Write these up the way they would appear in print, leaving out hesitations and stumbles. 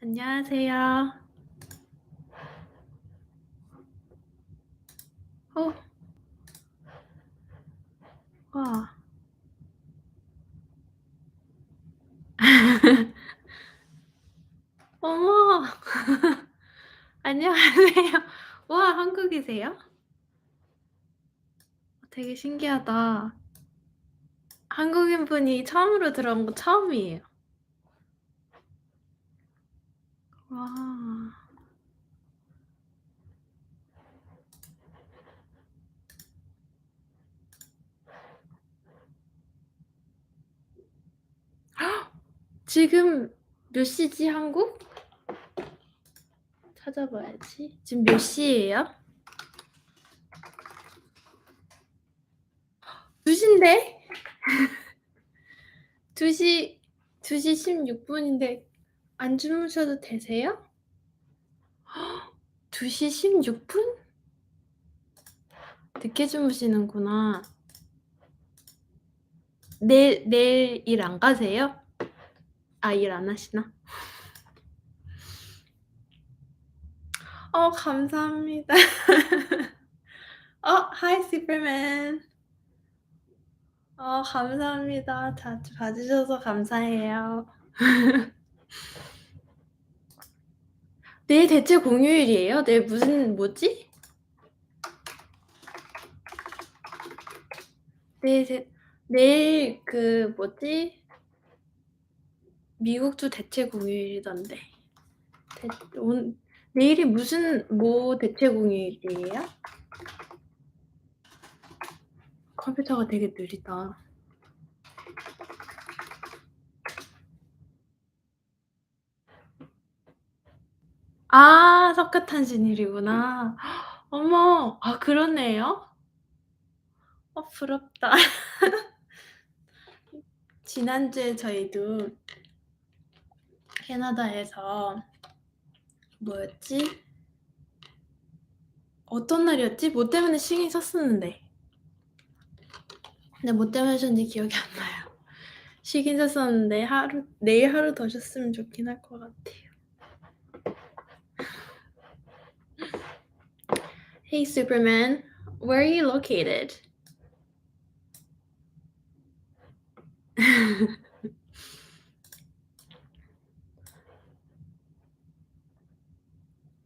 안녕하세요. 어, 와. 어머. 안녕하세요. 와, 한국이세요? 되게 신기하다. 한국인 분이 처음으로 들어온 거 처음이에요. 와. 지금 몇 시지, 한국? 찾아봐야지. 지금 몇 시예요? 2시인데? 2시, 2시 16분인데 안 주무셔도 되세요? 2시 16분? 늦게 주무시는구나. 내일 일 안 가세요? 아, 일 안 하시나? 감사합니다. Hi, Superman. 감사합니다. 자주 봐주셔서 감사해요. 내일 대체 공휴일이에요? 내일 뭐지? 내일 뭐지? 미국도 대체 공휴일이던데. 내일이 대체 공휴일이에요? 컴퓨터가 되게 느리다. 석가탄신일이구나. 어머, 그러네요. 부럽다. 지난주에 저희도 캐나다에서 뭐였지? 어떤 날이었지? 뭐 때문에 쉬긴 썼었는데. 근데 뭐 때문에 쉬었는지 기억이 안 나요. 쉬긴 썼었는데 내일 하루 더 쉬었으면 좋긴 할 것 같아요. Hey, Superman. Where are you located?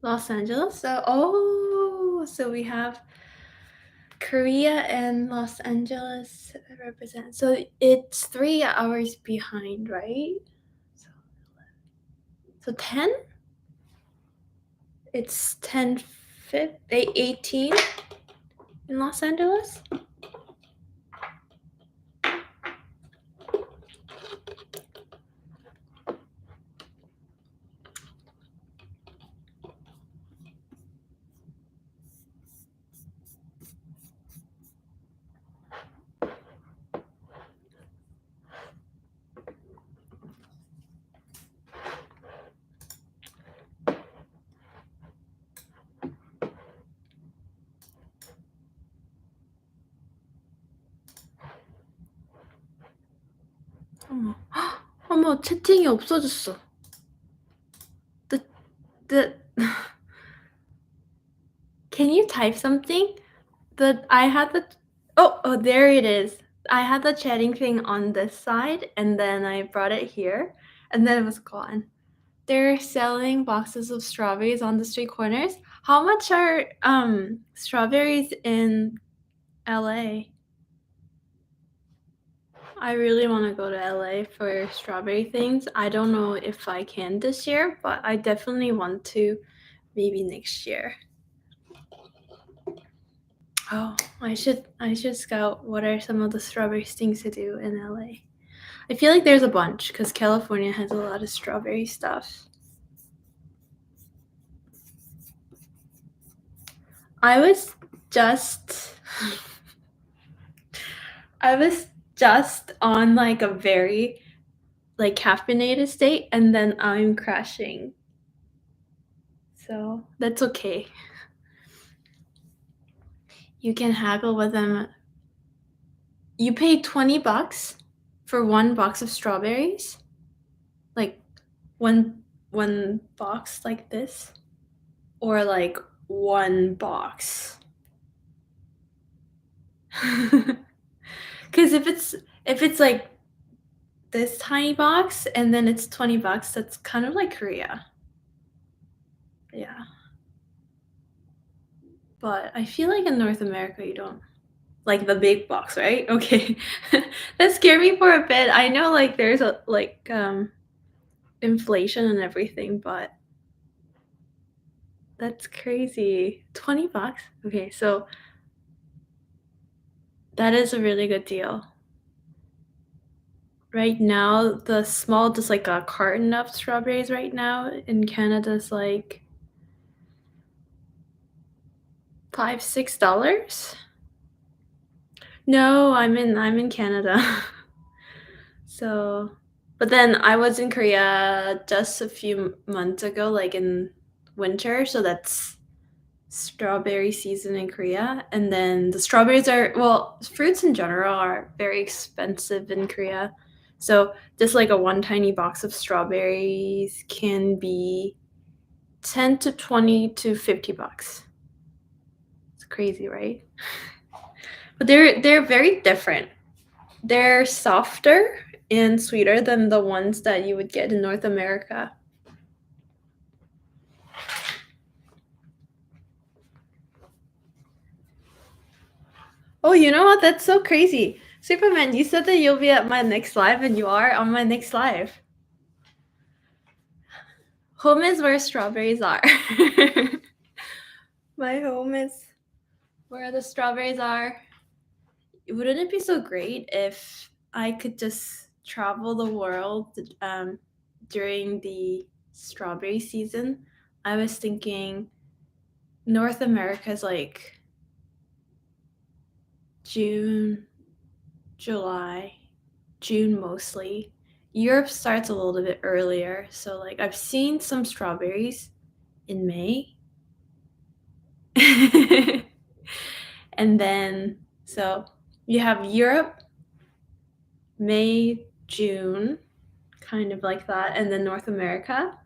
Los Angeles? So we have Korea and Los Angeles represent. So it's 3 hours behind, right? So 10? It's 18 in Los Angeles? 어머, 채팅이 없어졌어. The Can you type something? I had there it is. I had the chatting thing on this side and then I brought it here and then it was gone. They're selling boxes of strawberries on the street corners. How much are strawberries in LA? I really want to go to LA for strawberry things. I don't know if I can this year, but I definitely want to maybe next year. I should scout what are some of the strawberry things to do in LA. I feel like there's a bunch because California has a lot of strawberry stuff. I was just on like a very like caffeinated state and then I'm crashing. So that's okay. You can haggle with them. You pay $20 for one box of strawberries? Like one box like this, or like one box? Because if it's like this tiny box and then it's $20, that's kind of like Korea. Yeah. But I feel like in North America you don't like the big box, right? Okay. That scared me for a bit. I know like there's a like inflation and everything, but that's crazy. $20? Okay, so that is a really good deal. Right now, the small, just like a carton of strawberries right now in Canada is like 5, $6. No, I'm in Canada. So, but then I was in Korea just a few months ago, like in winter, so that's strawberry season in Korea. And then the strawberries are, well, fruits in general are very expensive in Korea. So just like a one tiny box of strawberries can be 10 to 20 to $50. It's crazy, right? But they're very different. They're softer and sweeter than the ones that you would get in North America. Oh, you know what? That's so crazy. Superman, you said that you'll be at my next live, and you are on my next live. Home is where strawberries are. My home is where the strawberries are. Wouldn't it be so great if I could just travel the world during the strawberry season? I was thinking North America is like June, July, June mostly. Europe starts a little bit earlier, so like I've seen some strawberries in May. And then so you have Europe, May, June, kind of like that, and then North America.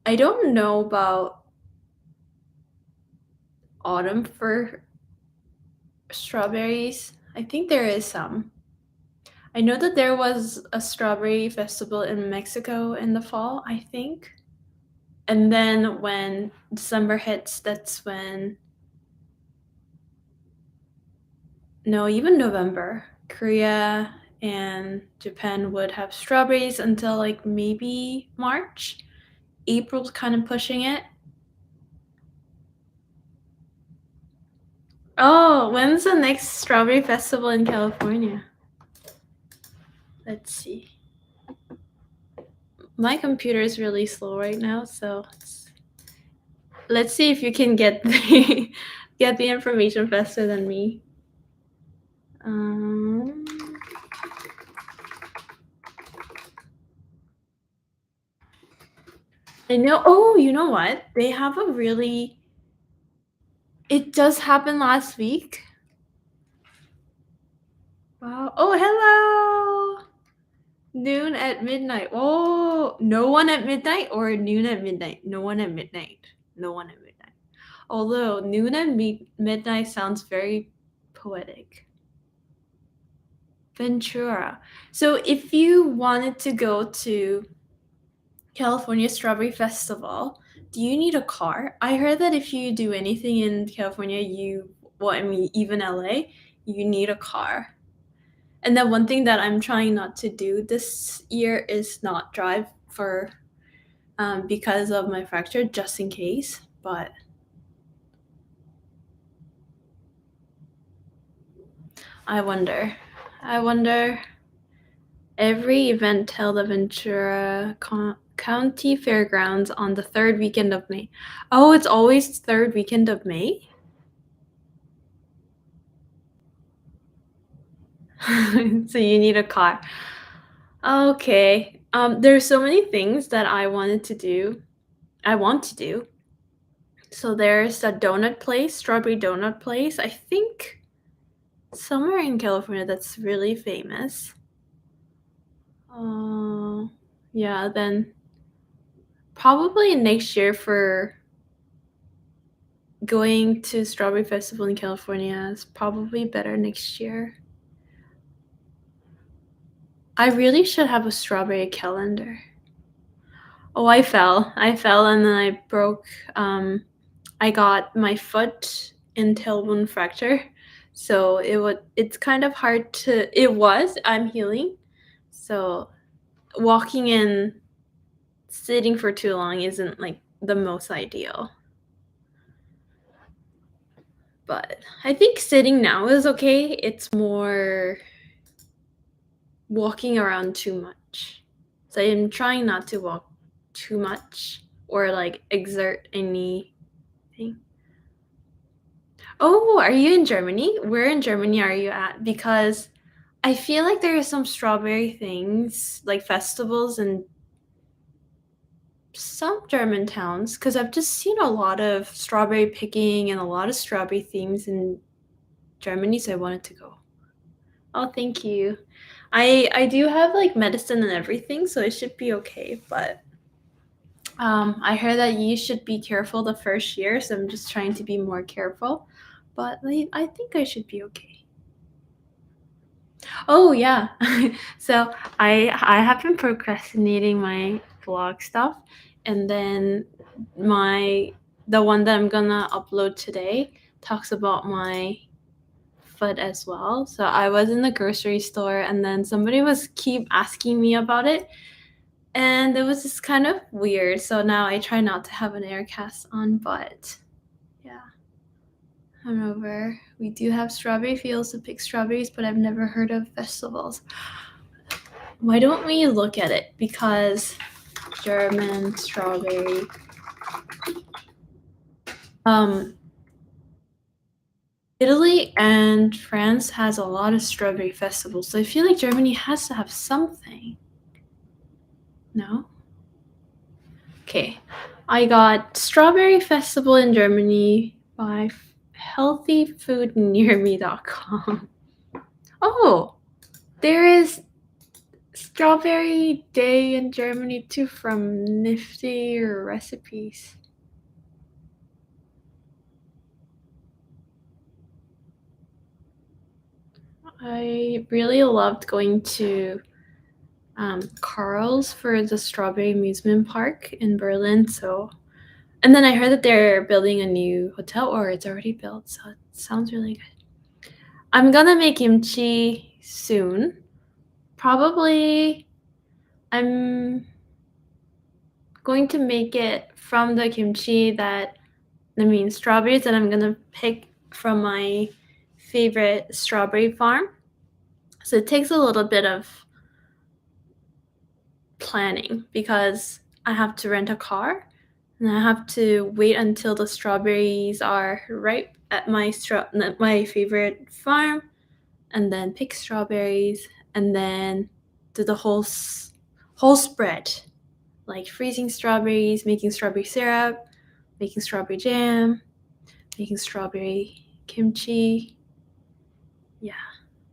I don't know about autumn for strawberries. I think there is some. I know that there was a strawberry festival in Mexico in the fall, I think. And then when December hits, that's when, no, even November, Korea and Japan would have strawberries until like maybe March. April's kind of pushing it. Oh, when's the next strawberry festival in California? Let's see. My computer is really slow right now, so let's see if you can get the information faster than me. Um, I know. Oh, you know what? They have a really. It just happened last week. Wow. Oh, hello. Noon at midnight. Oh, no one at midnight or noon at midnight? No one at midnight. No one at midnight. Although noon at midnight sounds very poetic. Ventura. So if you wanted to go to California Strawberry Festival, do you need a car? I heard that if you do anything in California, well, I mean, even LA, you need a car. And then one thing that I'm trying not to do this year is not drive for because of my fracture, just in case. But I wonder. I wonder. Every event held at Ventura County Fairgrounds on the third weekend of May. Oh, it's always third weekend of May? So you need a car. Okay. There's so many things that I wanted to do. I want to do. So there's a donut place, strawberry donut place. I think somewhere in California that's really famous. Uh, yeah, then Probably next year for going to Strawberry Festival in California is probably better next year. I really should have a strawberry calendar. Oh, I fell. I fell and then I broke. I got my foot in tailbone fracture, so It's kind of hard to. It was. I'm healing, so walking and sitting for too long isn't like the most ideal. But I think sitting now is okay. It's more walking around too much. So I'm trying not to walk too much or like exert anything. Oh, are you in Germany? Where in Germany are you at? Because I feel like there are some strawberry things, like festivals in some German towns, because I've just seen a lot of strawberry picking and a lot of strawberry themes in Germany, so I wanted to go. Oh, thank you. I do have like medicine and everything, so it should be okay. But I heard that you should be careful the first year, so I'm just trying to be more careful. But like, I think I should be okay. Oh yeah. So I have been procrastinating my vlog stuff, and then my the one that I'm gonna upload today talks about my foot as well. So I was in the grocery store and then somebody was keep asking me about it and it was just kind of weird. So now I try not to have an air cast on, but yeah. Hanover. We do have strawberry fields to pick strawberries, but I've never heard of festivals. Why don't we look at it? Because German strawberry. Um Italy and France has a lot of strawberry festivals, so I feel like Germany has to have something. No? Okay. I got Strawberry Festival in Germany by healthyfoodnearme.com. Oh, there is Strawberry Day in Germany too from Nifty Recipes. I really loved going to Carl's for the Strawberry Amusement Park in Berlin. So, and then I heard that they're building a new hotel, or it's already built. So it sounds really good. I'm gonna make kimchi soon. Probably, I'm going to make it from the kimchi strawberries that I'm gonna pick from my favorite strawberry farm. So it takes a little bit of planning because I have to rent a car and I have to wait until the strawberries are ripe at my favorite farm, and then pick strawberries and then do the whole spread, like freezing strawberries, making strawberry syrup, making strawberry jam, making strawberry kimchi. Yeah,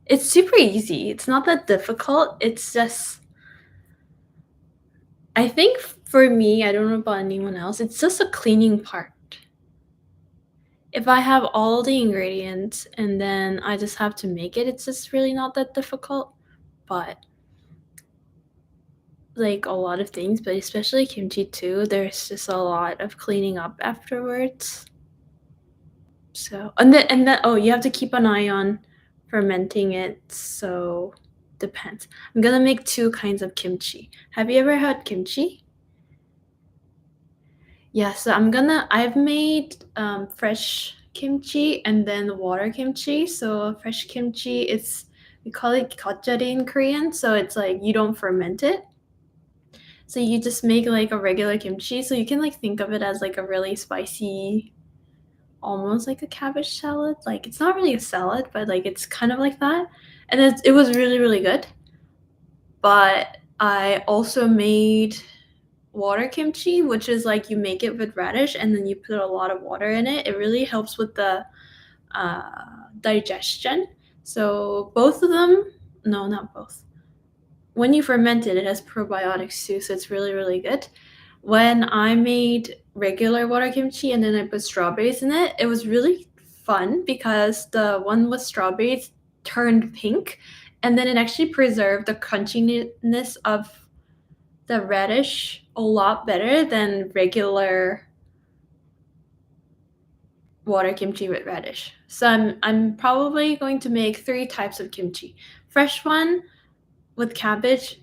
it's super easy. It's not that difficult. It's just I think for me, I don't know about anyone else, it's just a cleaning part. If I have all the ingredients and then I just have to make it, it's just really not that difficult. But like a lot of things, but especially kimchi too, there's just a lot of cleaning up afterwards. So and then oh, you have to keep an eye on fermenting it, so depends. I'm gonna make two kinds of kimchi. Have you ever had kimchi? Yeah, so I've made fresh kimchi and then water kimchi. So fresh kimchi, we call it gatjari in Korean. So it's like you don't ferment it. So you just make like a regular kimchi. So you can like think of it as like a really spicy, almost like a cabbage salad. Like it's not really a salad, but like it's kind of like that. And it was really, really good. But I also made water kimchi, which is like you make it with radish and then you put a lot of water in it. It really helps with the digestion. So both of them, no, not both. When you ferment it, it has probiotics too, so it's really, really good. when I made regular water kimchi and then I put strawberries in it, it was really fun because the one with strawberries turned pink, and then it actually preserved the crunchiness of the radish a lot better than regular water kimchi with radish. So I'm probably going to make 3 types of kimchi. Fresh one with cabbage,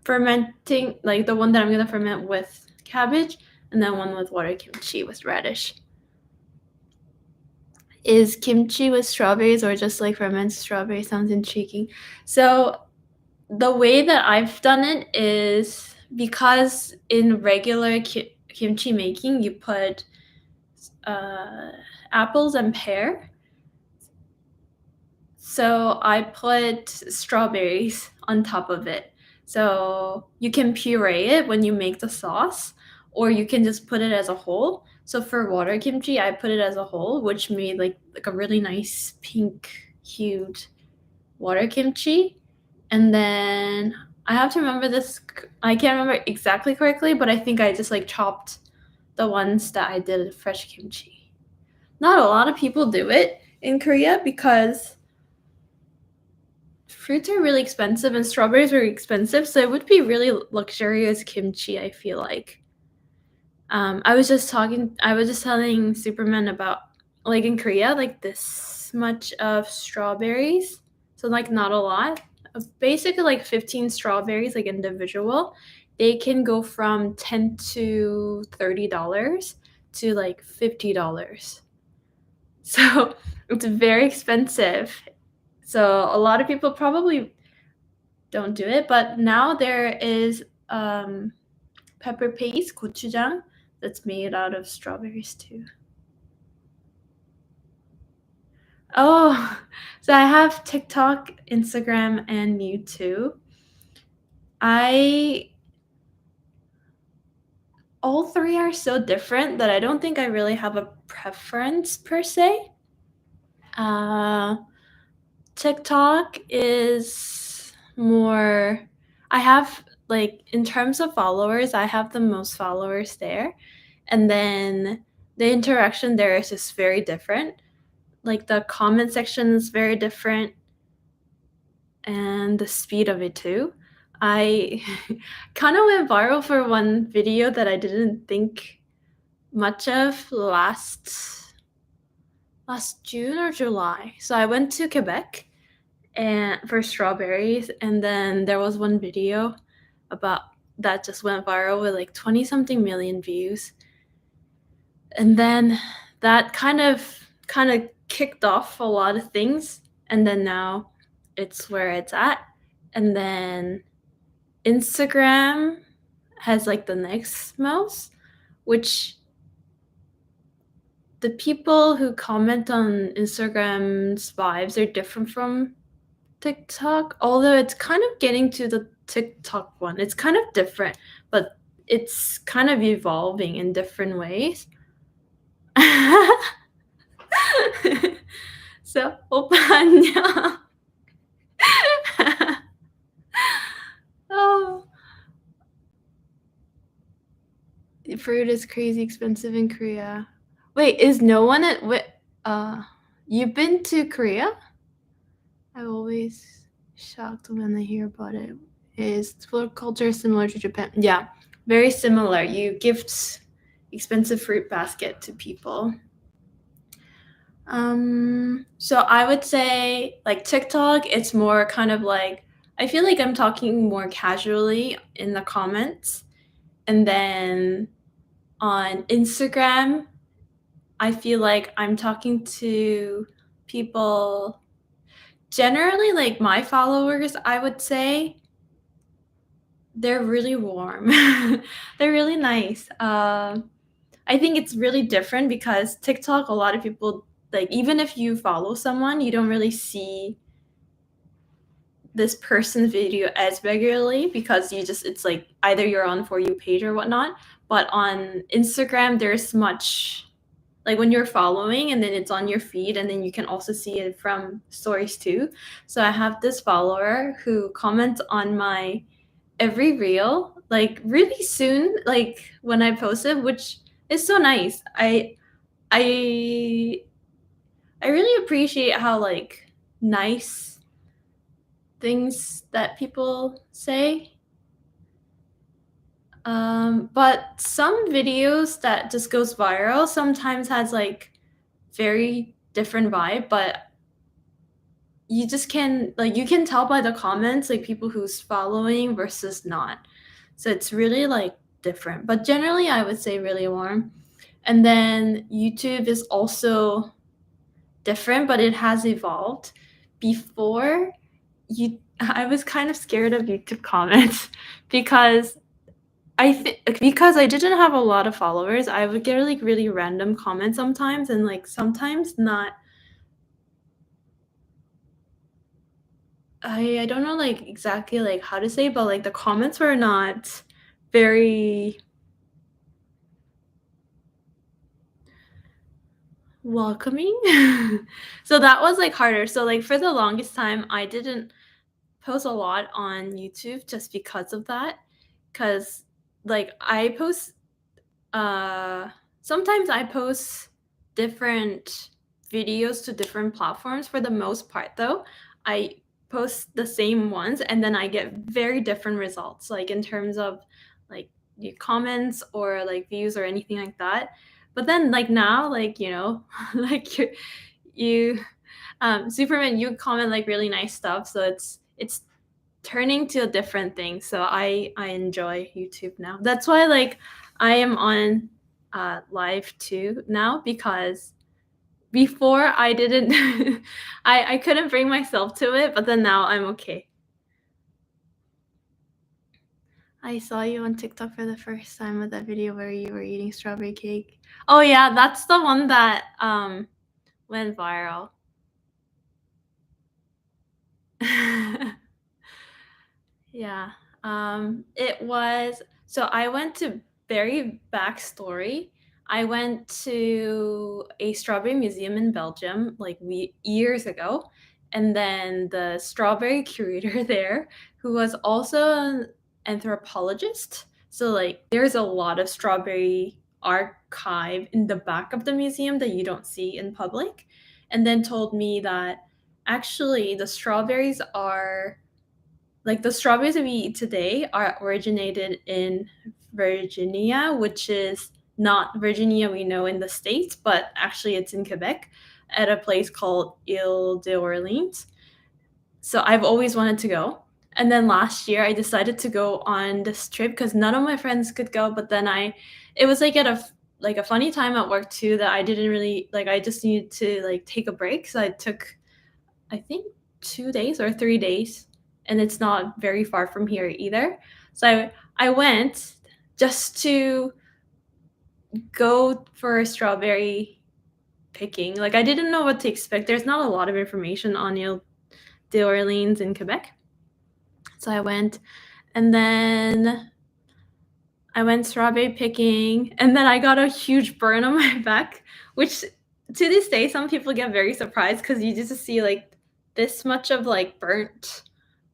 fermenting, like the one that I'm gonna ferment with cabbage, and then one with water kimchi with radish. Is kimchi with strawberries or just like fermented strawberries? Sounds intriguing. So the way that I've done it is because in regular kimchi making, you put apples and pear. So I put strawberries on top of it. So you can puree it when you make the sauce, or you can just put it as a whole. So for water kimchi, I put it as a whole, which made like a really nice pink hued water kimchi. And then I have to remember this. I can't remember exactly correctly, but I think I just like chopped the ones that I did fresh kimchi. Not a lot of people do it in Korea because fruits are really expensive and strawberries are expensive, so it would be really luxurious kimchi, I feel like. I was just telling Superman about like in Korea, like this much of strawberries, so like not a lot. Basically like 15 strawberries like individual. They can go from 10 to $30 to like $50. So it's very expensive. So a lot of people probably don't do it, but now there is pepper paste, gochujang, that's made out of strawberries too. Oh, so I have TikTok, Instagram, and YouTube. I all 3 are so different that I don't think I really have a preference per se. Uh, TikTok is more. I have like in terms of followers, I have the most followers there, and then the interaction there is just very different. Like the comment section is very different, and the speed of it too. I kind of went viral for one video that I didn't think much of last June or July. So I went to Quebec and for strawberries, and then there was one video about that just went viral with like 20 something million views. And then that kind of kicked off a lot of things, and then now it's where it's at. And then Instagram has like the next most, which the people who comment on Instagram's vibes are different from TikTok, although it's kind of getting to the TikTok one. It's kind of different, but it's kind of evolving in different ways. So, 오빠 안녕. Oh, fruit is crazy expensive in Korea. Wait, is no one at you've been to Korea? I'm always shocked when I hear about it. Is food culture similar to Japan? Yeah, very similar. You gift expensive fruit basket to people. So I would say like TikTok, it's more kind of like I feel like I'm talking more casually in the comments. And then on Instagram, I feel like I'm talking to people generally like my followers, I would say they're really warm. They're really nice. I think it's really different because TikTok, a lot of people like even if you follow someone, you don't really see this person's video as regularly because it's like either you're on For You page or whatnot. But on Instagram, there's much like when you're following and then it's on your feed and then you can also see it from stories too. So I have this follower who comments on my every reel like really soon, like when I posted, which is so nice. I I really appreciate how like nice things that people say. But some videos that just goes viral sometimes has like very different vibe, but you just can like you can tell by the comments like people who's following versus not. So it's really like different. But generally I would say really warm. And then YouTube is also different, but it has evolved. Before you I was kind of scared of YouTube comments because I think because I didn't have a lot of followers, I would get like really random comments sometimes and like sometimes not. I don't know like exactly like how to say, but like the comments were not very welcoming. So that was like harder. So like for the longest time I didn't post a lot on YouTube just because of that. Cause like I post uh sometimes I post different videos to different platforms. For the most part though, I post the same ones and then I get very different results, like in terms of like comments or like views or anything like that. But then like now, like like you Superman, you comment like really nice stuff, so it's turning to a different thing. So I enjoy YouTube now. That's why like I am on live too now, because before I didn't I couldn't bring myself to it, but then now I'm okay. I saw you on TikTok for the first time with that video where you were eating strawberry cake. Oh yeah, that's the one that went viral. Yeah. It was so I went to very backstory. I went to a strawberry museum in Belgium like we years ago, and then the strawberry curator there, who was also an anthropologist. So like there's a lot of strawberry archive in the back of the museum that you don't see in public, and then told me that actually the strawberries are like the strawberries that we eat today are originated in Virginia, which is not Virginia we know in the States, but actually it's in Quebec at a place called Ile de Orleans. So I've always wanted to go. And then last year I decided to go on this trip because none of my friends could go. But then it was like at a funny time at work too that I didn't really like. I just needed to like take a break, so I took I think 2 days or 3 days, and it's not very far from here either. So I went just to go for a strawberry picking. Like I didn't know what to expect. There's not a lot of information on Ile de Orleans in Quebec. So I went, and then I went strawberry picking, and then I got a huge burn on my back, which to this day some people get very surprised because you just see like this much of like burnt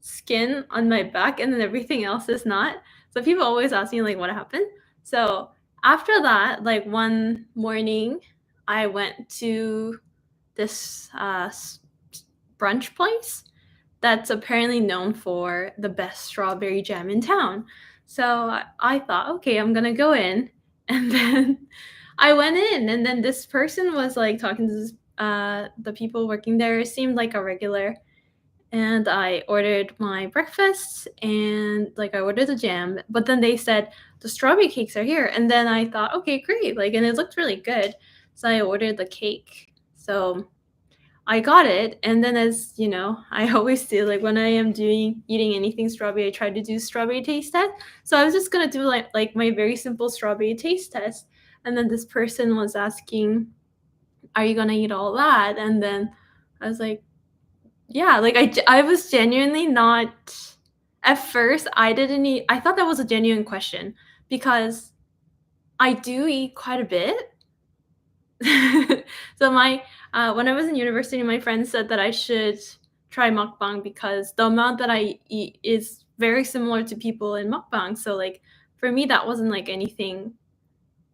skin on my back, and then everything else is not. So people always ask me like what happened. So after that, like one morning, I went to this brunch place that's apparently known for the best strawberry jam in town. So I thought, okay, I'm gonna go in, and then I went in, and then this person was like talking to the people working there. It seemed like a regular, and I ordered my breakfast, and like I ordered the jam, but then they said the strawberry cakes are here, and then I thought, okay, great, like, and it looked really good, so I ordered the cake. So I got it, and then as you know, I always do like when I am doing eating anything strawberry, I try to do strawberry taste test. So I was just gonna do like my very simple strawberry taste test, and then this person was asking, "Are you gonna eat all that?" And then I was like, "Yeah." Like I was genuinely not. At first, I didn't eat. I thought that was a genuine question because I do eat quite a bit. So my when I was in university, my friends said that I should try mukbang because the amount that I eat is very similar to people in mukbang. So like for me, that wasn't like anything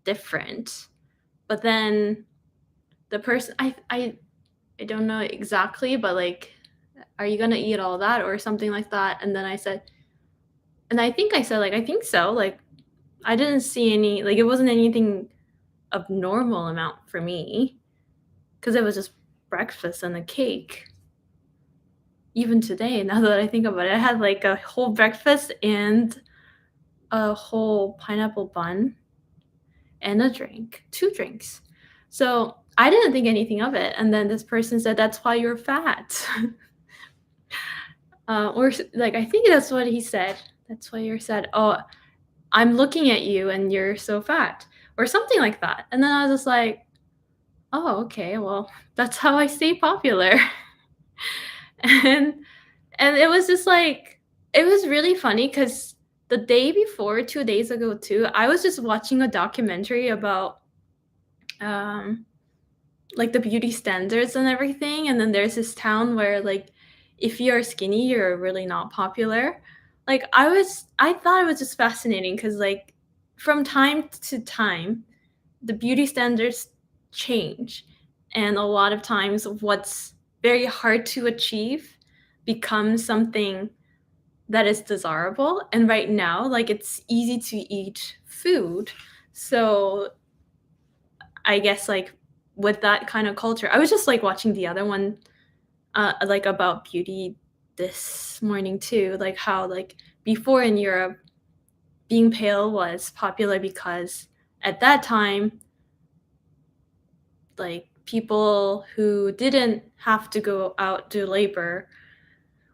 different. But then the person, I don't know exactly, but like, are you gonna eat all that or something like that? And then I said, and I think I said like, I think so. Like I didn't see any, like it wasn't anything abnormal amount for me because it was just breakfast and a cake. Even today, now that I think about it, I had like a whole breakfast and a whole pineapple bun and a drink, 2 drinks. So, I didn't think anything of it, and then this person said, "That's why you're fat." Or like, I think that's what he said. "That's why you're sad." "Oh, I'm looking at you and you're so fat," or something like that, and then I was just like, "Oh, okay, well, that's how I stay popular." And and it was just like it was really funny because the day before, 2 days ago too, I was just watching a documentary about, um, like, the beauty standards and everything, and then there's this town where, like, if you're skinny, you're really not popular. Like, I thought it was just fascinating because like, from time to time, the beauty standards change, and a lot of times what's very hard to achieve becomes something that is desirable, and right now, like, it's easy to eat food. So, I guess, like, with that kind of culture I was just, like, watching the other one, like, about beauty this morning too, like, how, like, before in Europe, being pale was popular because at that time, like, people who didn't have to go out to labor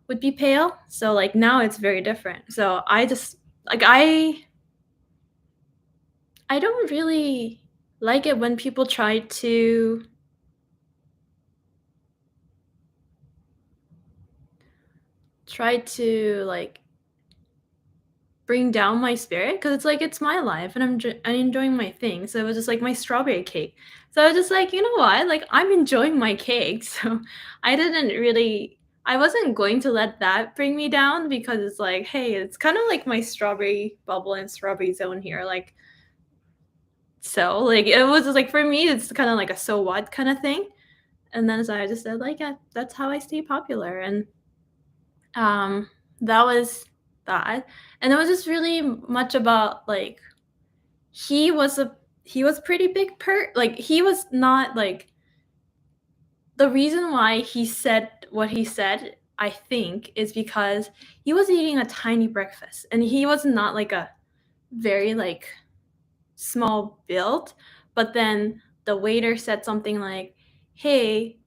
would be pale. So, like, now it's very different. So, I just like, I don't really like it when people try to, like, bring down my spirit because it's like, it's my life, and I'm enjoying my thing. So, it was just like my strawberry cake. So, I was just like, "You know what? Like, I'm enjoying my cake." So, I wasn't going to let that bring me down because it's like, "Hey, it's kinda like my strawberry bubble and strawberry zone here." Like, so, like, it was just like for me, it's kinda like a "so what" kinda thing. And then so I just said, like, "Yeah, that's how I stay popular," and, um, that was that. And it was just really much about, like, he was a he was pretty big like, he was not, like the reason why he said what he said, I think, is because he was eating a tiny breakfast, and he was not, like, a very, like, small build, but then the waiter said something like, "Hey,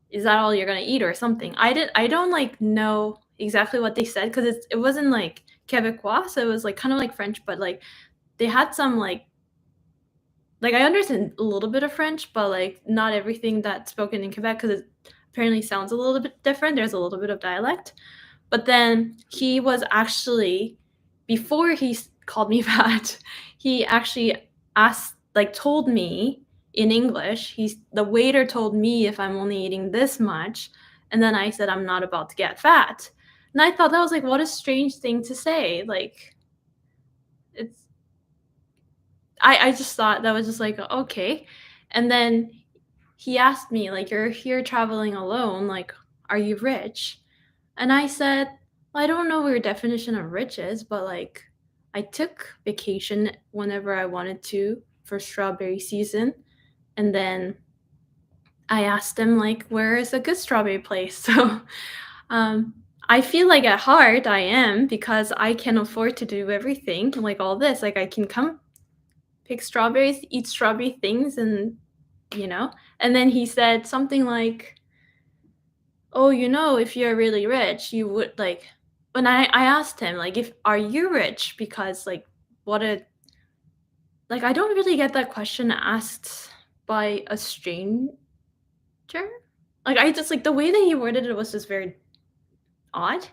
is that all you're gonna eat?" or something. I don't, like, know exactly what they said because it wasn't, like, Quebecois, so it was, like, kinda like French, but, like, they had some, like, I understand a little bit of French, but, like, not everything that's spoken in Quebec because it apparently sounds a little bit different, there's a little bit of dialect. But then he was actually before called me fat, he actually told me in English, the waiter told me if I'm only eating this much, and then I said I'm not about to get fat. And I thought that was like, what a strange thing to say. Like, it's I just thought that was just like, okay. And then he asked me, like, "You're here traveling alone, like, are you rich?" And I said, "Well, I don't know what your definition of rich is, but, like, I took vacation whenever I wanted to for strawberry season." And then I asked him, like, "Where is a good strawberry place?" So, um, I feel like at heart I am because I can afford to do everything, like all this. Like, I can come pick strawberries, eat strawberry things, and, you know? And then he said something like, "Oh, if you're really rich, you would like." When I asked him, like, "If are you rich?" Because, like, what a like, I don't really get that question asked by a stranger. Like, I just like, the way that he worded it was just very odd.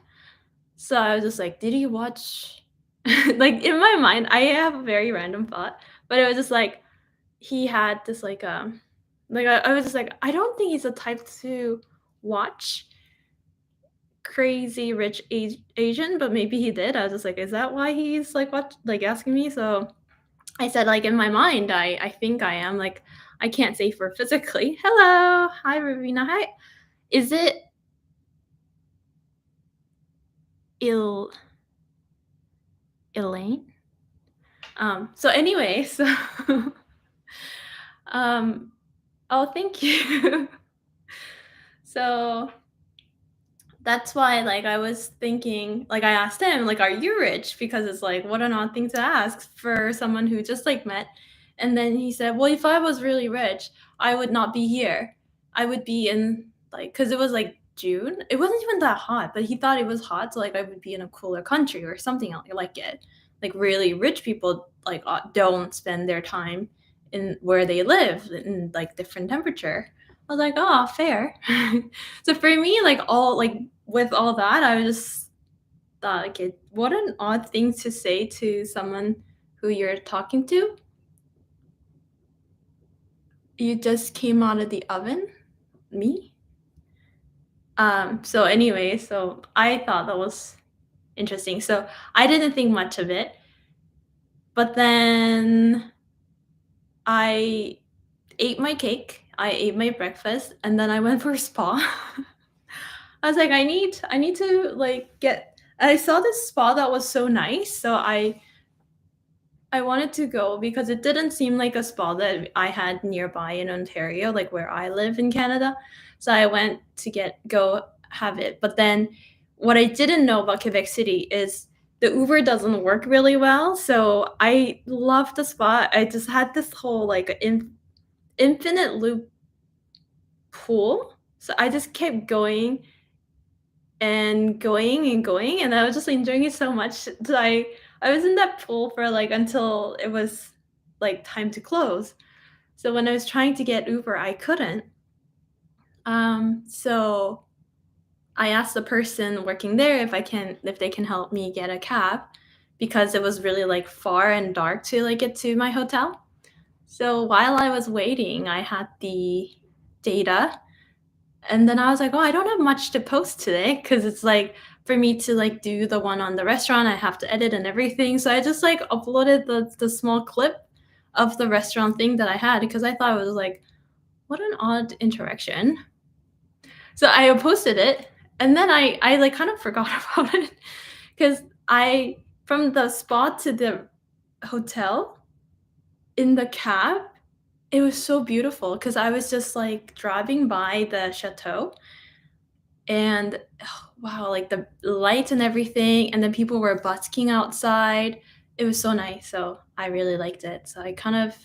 So I was just like, "Did he watch" like, in my mind, I have a very random thought, but it was just like, he had this, like, I was just like, "I don't think he's the type to watch crazy rich Asian, but maybe he did. I was just like, "Is that why he's, like, what like, asking me?" So, I said, like, in my mind, I think I am, like, I can't say for physically. Hello. Hi, Ravina. Hi. Is it Il Elaine? So anyway, so, um oh, thank you. So that's why, like, I was thinking like, I asked him, like, "Are you rich?" Because it's like, what an odd thing to ask for someone who just, like, met. And then he said, "Well, if I was really rich, I would not be here. I would be in, like," because it was, like, June. It wasn't even that hot, but he thought it was hot, so, like, I would be in a cooler country or something like it. Like, really rich people, like, don't spend their time in where they live in, like, different temperature. I was like, "Oh, fair." So for me, like, all like, with all that, I just thought, okay, what an odd thing to say to someone who you're talking to. You just came out of the oven? Me? So anyway, so I thought that was interesting. So I didn't think much of it, but then I ate my cake, I ate my breakfast, and then I went for a spa. I was like, I need to like get I saw this spa that was so nice, so I wanted to go because it didn't seem like a spa that I had nearby in Ontario, like where I live in Canada. So I went to go have it. But then what I didn't know about Quebec City is the Uber doesn't work really well. So I love the spot. I just had this whole like infinite loop pool. So I just kept going and going and going, and I was just enjoying it so much. So I was in that pool for like until it was like time to close. So when I was trying to get Uber, I couldn't. So I asked the person working there if they can help me get a cab because it was really like far and dark to like get to my hotel. So while I was waiting, I had the data. And then I was like, "Oh, I don't have much to post today because it's like for me to like do the one on the restaurant, I have to edit and everything." So I just like uploaded the small clip of the restaurant thing that I had because I thought it was like, what an odd interaction. So I posted it, and then I like kind of forgot about it because I from the spot to the hotel in the cab, it was so beautiful because I was just like driving by the chateau. And wow, like the lights and everything, and then people were busking outside. It was so nice, so I really liked it. So I kind of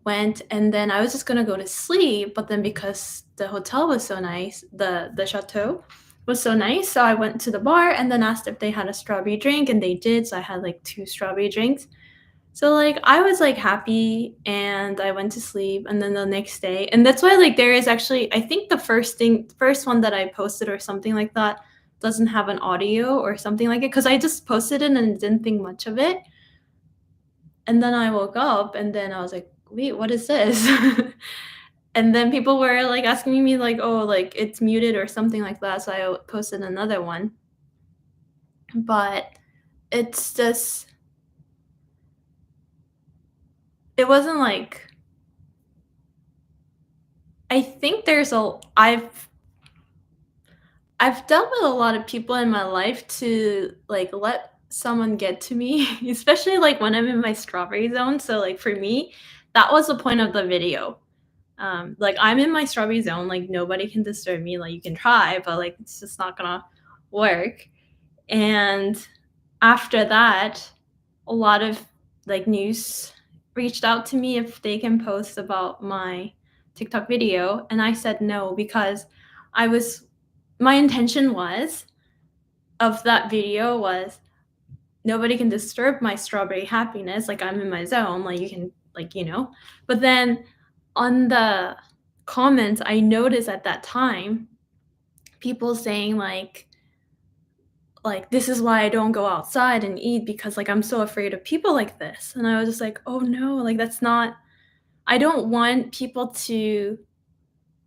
went, and then I was just gonna go to sleep, but then because the hotel was so nice, the chateau was so nice, so I went to the bar and then asked if they had a strawberry drink, and they did, so I had, like, 2 strawberry drinks. So, like, I was, like, happy, and I went to sleep, and then the next day and that's why, like, there is actually I think the first one that I posted or something like that doesn't have an audio or something like it because I just posted it and didn't think much of it, and then I woke up, and then I was like, "Wait, what is this?" And then people were, like, asking me, like, "Oh, like, it's muted," or something like that, so I posted another one, but it's just it wasn't like I think there's a I've dealt with a lot of people in my life to, like, let someone get to me, especially, like, when I'm in my strawberry zone, so, like, for me, that was the point of the video. Like, I'm in my strawberry zone, like, nobody can disturb me, like, you can try, but, like, it's just not gonna work, and after that, a lot of, like, news reached out to me if they can post about my TikTok video, and I said no because I was my intention was of that video was nobody can disturb my strawberry happiness, like, I'm in my zone, like, you can like, but then on the comments, I noticed at that time, people saying, "This is why I don't go outside and eat because, like, I'm so afraid of people like this," and I was just like, "Oh, no, like, that's not I don't want people to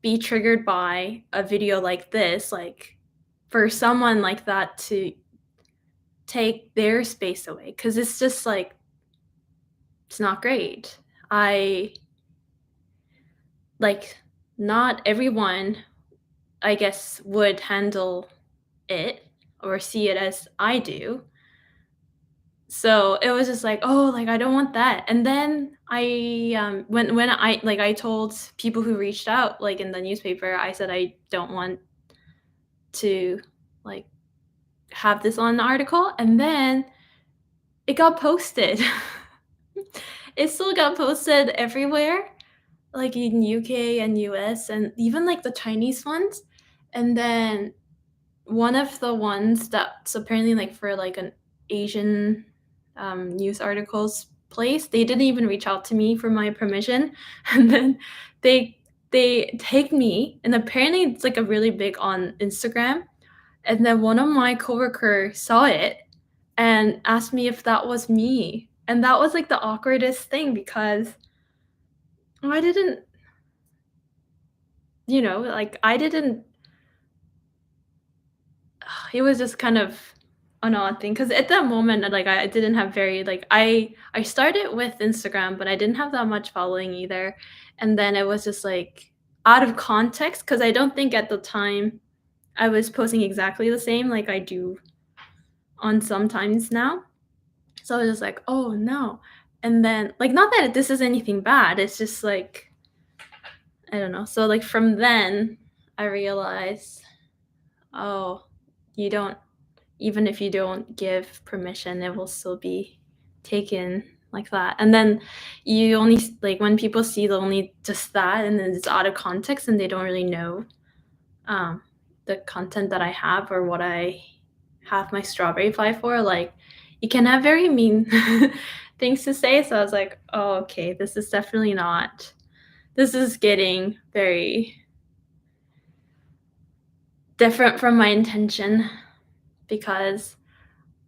be triggered by a video like this, like, for someone like that to take their space away, because it's just like it's not great. I like not everyone, I guess, would handle it or see it as I do. So it was just like, oh, like I don't want that. And then when I told people who reached out like in the newspaper, I said I don't want to like have this on the article, and then it got posted. It still got posted everywhere, like in UK and US and even like the Chinese ones. And then one of the ones that's apparently like for like an Asian news articles place, they didn't even reach out to me for my permission. And then they they tagged me, and apparently it's like a really big on Instagram. And then one of my coworkers saw it and asked me if that was me. And that was like the awkwardest thing because I didn't, like I didn't, it was just kind of an odd thing because at that moment, like I didn't have very, like, I started with Instagram, but I didn't have that much following either. And then it was just like out of context because I don't think at the time I was posting exactly the same like I do on sometimes now. So I was just like, "Oh, no." And then like, not that this is anything bad, it's just like, I don't know. So, like, from then, I realized, "Oh, you don't even if you don't give permission, it will still be taken like that." And then you only like, when people see the only just that, and then it's out of context, and they don't really know, um, the content that I have or what I have my strawberry pie for, like, you can have very mean things to say. So I was like, "Oh, okay, this is definitely not, this is getting very different from my intention," because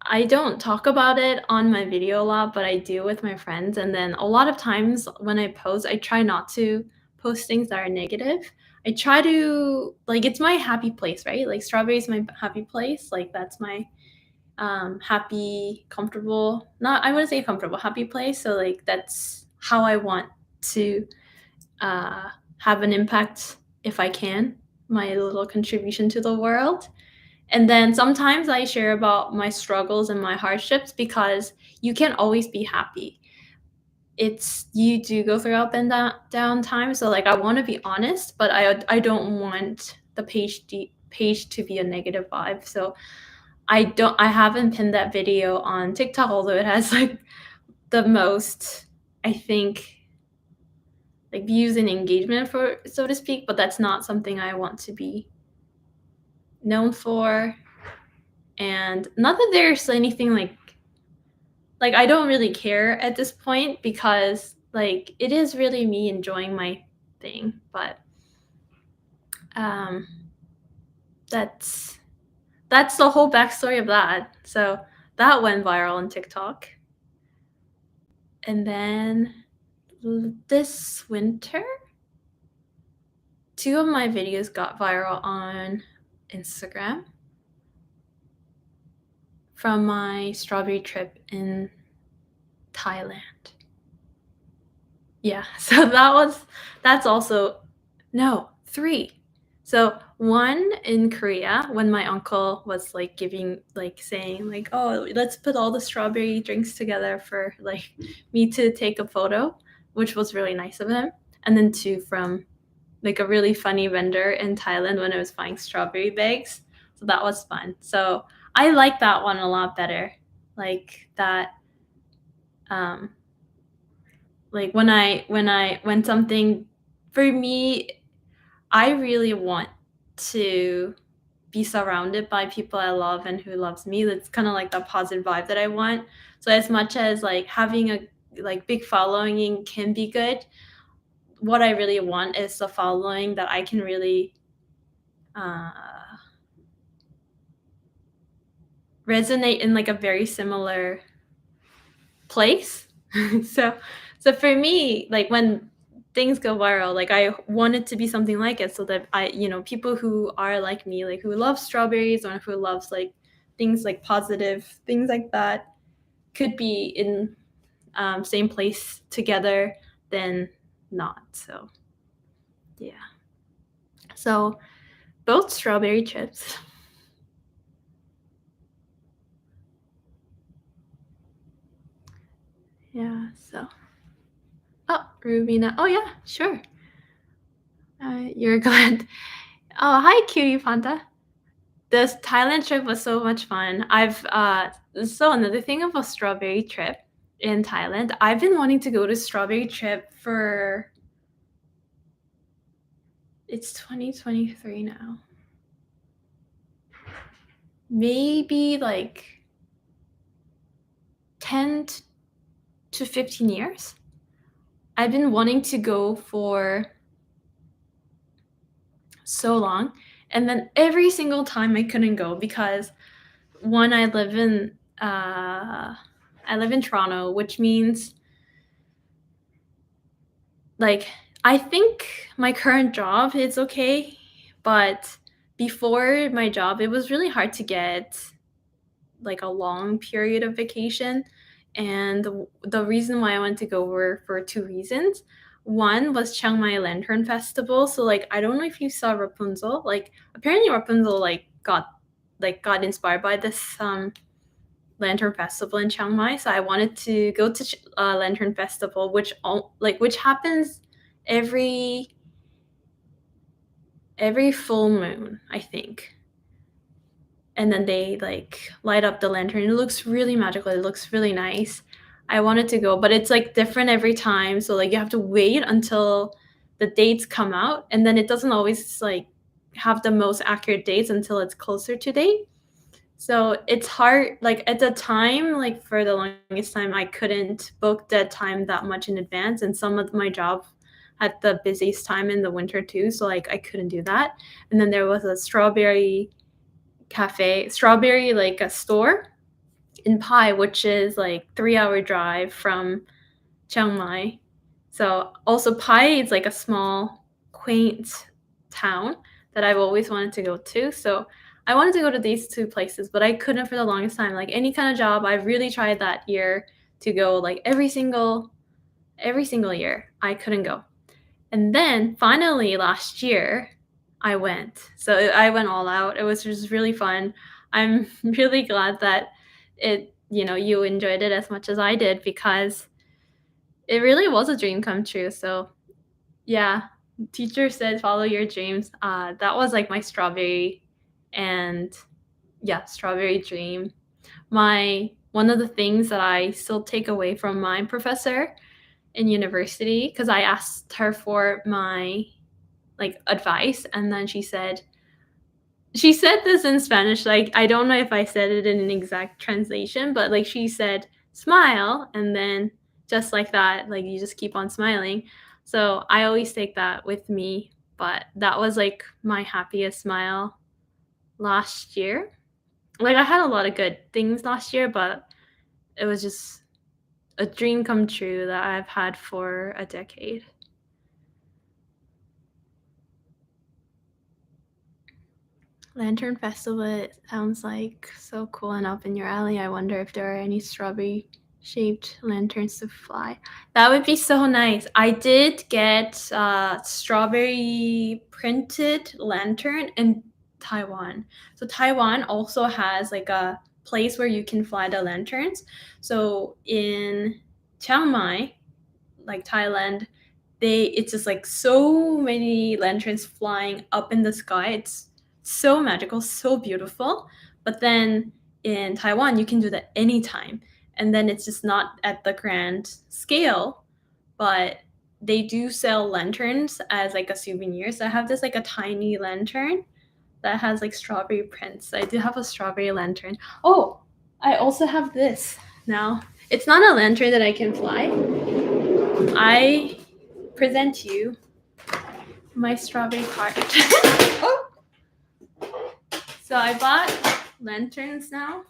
I don't talk about it on my video a lot, but I do with my friends. And then a lot of times when I post, I try not to post things that are negative. I try to, like, it's my happy place, right? Like strawberry is my happy place. Like that's my happy, comfortable, not, I wouldn't say comfortable, happy place. So like that's how I want to uh, have an impact if I can, my little contribution to the world. And then sometimes I share about my struggles and my hardships because you can't always be happy. It's, you do go through up and down times. So like I want to be honest, but I don't want the page to be a negative vibe. So I haven't pinned that video on TikTok, although it has like the most, I think, like views and engagement, for so to speak, but that's not something I want to be known for. And not that there's anything like I don't really care at this point because like it is really me enjoying my thing. But um that's that's the whole backstory of that. So that went viral on TikTok. And then this winter, two of my videos got viral on Instagram from my strawberry trip in Thailand. Yeah, so that's also, no, 3. So, 1 in Korea when my uncle was, like, giving like, saying, like, "Oh, let's put all the strawberry drinks together for, like, me to take a photo," which was really nice of him. And then 2 from, like, a really funny vendor in Thailand when I was buying strawberry bags, so that was fun. So, I like that one a lot better. Like, that, um like when something, for me, I really want to be surrounded by people I love and who loves me. That's kind of like the positive vibe that I want. So as much as like having a like big following can be good, what I really want is the following that I can really uh, resonate in like a very similar place. so so for me, like when things go viral. Like I want it to be something like it so that people who are like me, like who love strawberries or who loves like things like positive things like that could be in same place together than not. So yeah. So both strawberry chips. Yeah, so. Oh, Rubina. Oh yeah, sure. You're glad. Oh, hi, Cutie Panda. This Thailand trip was so much fun. So another thing about strawberry trip in Thailand, I've been wanting to go to strawberry trip for it's 2023 now. Maybe like 10 to 15 years. I've been wanting to go for so long, and then every single time I couldn't go because one, I live in Toronto, which means like I think my current job is okay, but before my job, it was really hard to get like a long period of vacation. And the reason why I wanted to go were for two reasons. One was Chiang Mai Lantern Festival. So like I don't know if you saw Rapunzel. Like apparently Rapunzel got inspired by this Lantern Festival in Chiang Mai. So I wanted to go to Lantern Festival, which happens every full moon, I think. And then they like light up the lantern. It looks really magical. It looks really nice. I wanted to go, but it's like different every time. So like you have to wait until the dates come out, and then it doesn't always like have the most accurate dates until it's closer to date. So it's hard. Like at the time, like for the longest time, I couldn't book that time that much in advance, and some of my job had the busiest time in the winter too. So like I couldn't do that. And then there was a strawberry like a store in Pai, which is like 3 hour drive from Chiang Mai. So also Pai is like a small, quaint town that I've always wanted to go to. So I wanted to go to these two places, but I couldn't for the longest time. Like any kind of job, I really tried that year to go like every single year. I couldn't go. And then finally last year, I went. So I went all out. It was just really fun. I'm really glad that you enjoyed it as much as I did because it really was a dream come true. So yeah, teacher said follow your dreams. That was like my strawberry and yeah, strawberry dream. My one of the things that I still take away from my professor in university, because I asked her for my like advice, and then she said this in Spanish. Like I don't know if I said it in an exact translation, but like she said smile, and then just like that, like you just keep on smiling. So I always take that with me. But that was like my happiest smile last year. Like I had a lot of good things last year, but it was just a dream come true that I've had for a decade. Lantern Festival sounds like so cool and up in your alley. I wonder if there are any strawberry shaped lanterns to fly. That would be so nice. I did get strawberry printed lantern in Taiwan. So Taiwan also has like a place where you can fly the lanterns. So in Chiang Mai, like Thailand, it's just like so many lanterns flying up in the sky. It's so magical, so beautiful. But then in Taiwan, you can do that anytime. And then it's just not at the grand scale, but they do sell lanterns as like a souvenir. So I have this like a tiny lantern that has like strawberry prints. I do have a strawberry lantern. Oh, I also have this now. It's not a lantern that I can fly. I present you my strawberry cart. Oh! So I bought lanterns now.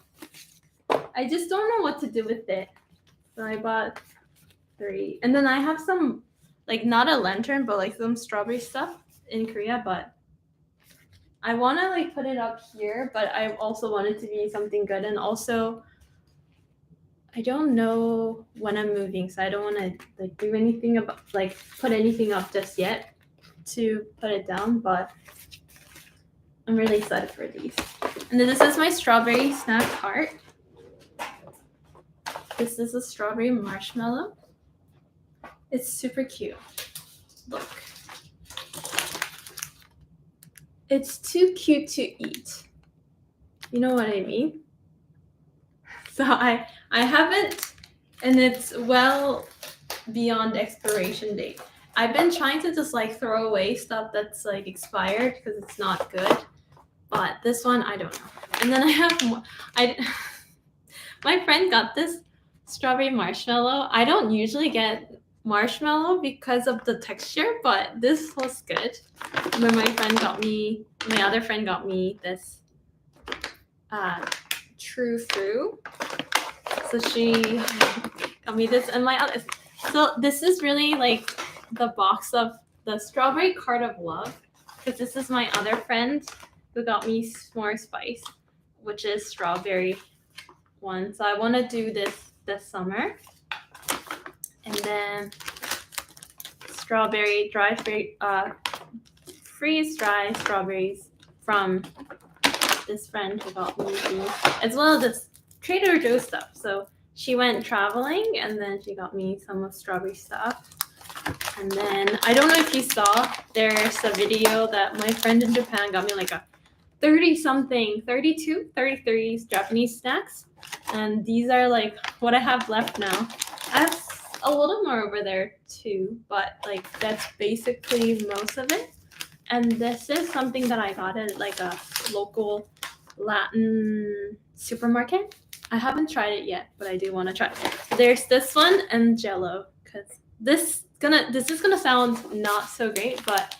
I just don't know what to do with it. So I bought 3. And then I have some like not a lantern, but like some strawberry stuff in Korea. But I want to like put it up here, but I also want it to be something good. And also, I don't know when I'm moving, so I don't want to like do anything about like put anything up just yet to put it down. But I'm really excited for these. And then this is my strawberry snack heart. This is a strawberry marshmallow. It's super cute. Look. It's too cute to eat. You know what I mean? So I haven't, and it's well beyond expiration date. I've been trying to just like throw away stuff that's like expired because it's not good. But this one, I don't know. And then I have more. My friend got this strawberry marshmallow. I don't usually get marshmallow because of the texture, but this was good. And then my other friend got me this True Fruit. So she got me this and my other. So this is really like the box of the strawberry card of love, because this is my other friend who got me S'more Spice, which is strawberry one. So I want to do this summer. And then strawberry dry freeze dry strawberries from this friend who got me these, as well as this Trader Joe's stuff. So she went traveling and then she got me some of strawberry stuff. And then I don't know if you saw, there's a video that my friend in Japan got me like a 33 Japanese snacks. And these are like what I have left now. I have a little more over there too, but like that's basically most of it. And this is something that I got at like a local Latin supermarket. I haven't tried it yet, but I do want to try it. There's this one and Jello, because this is gonna sound not so great, but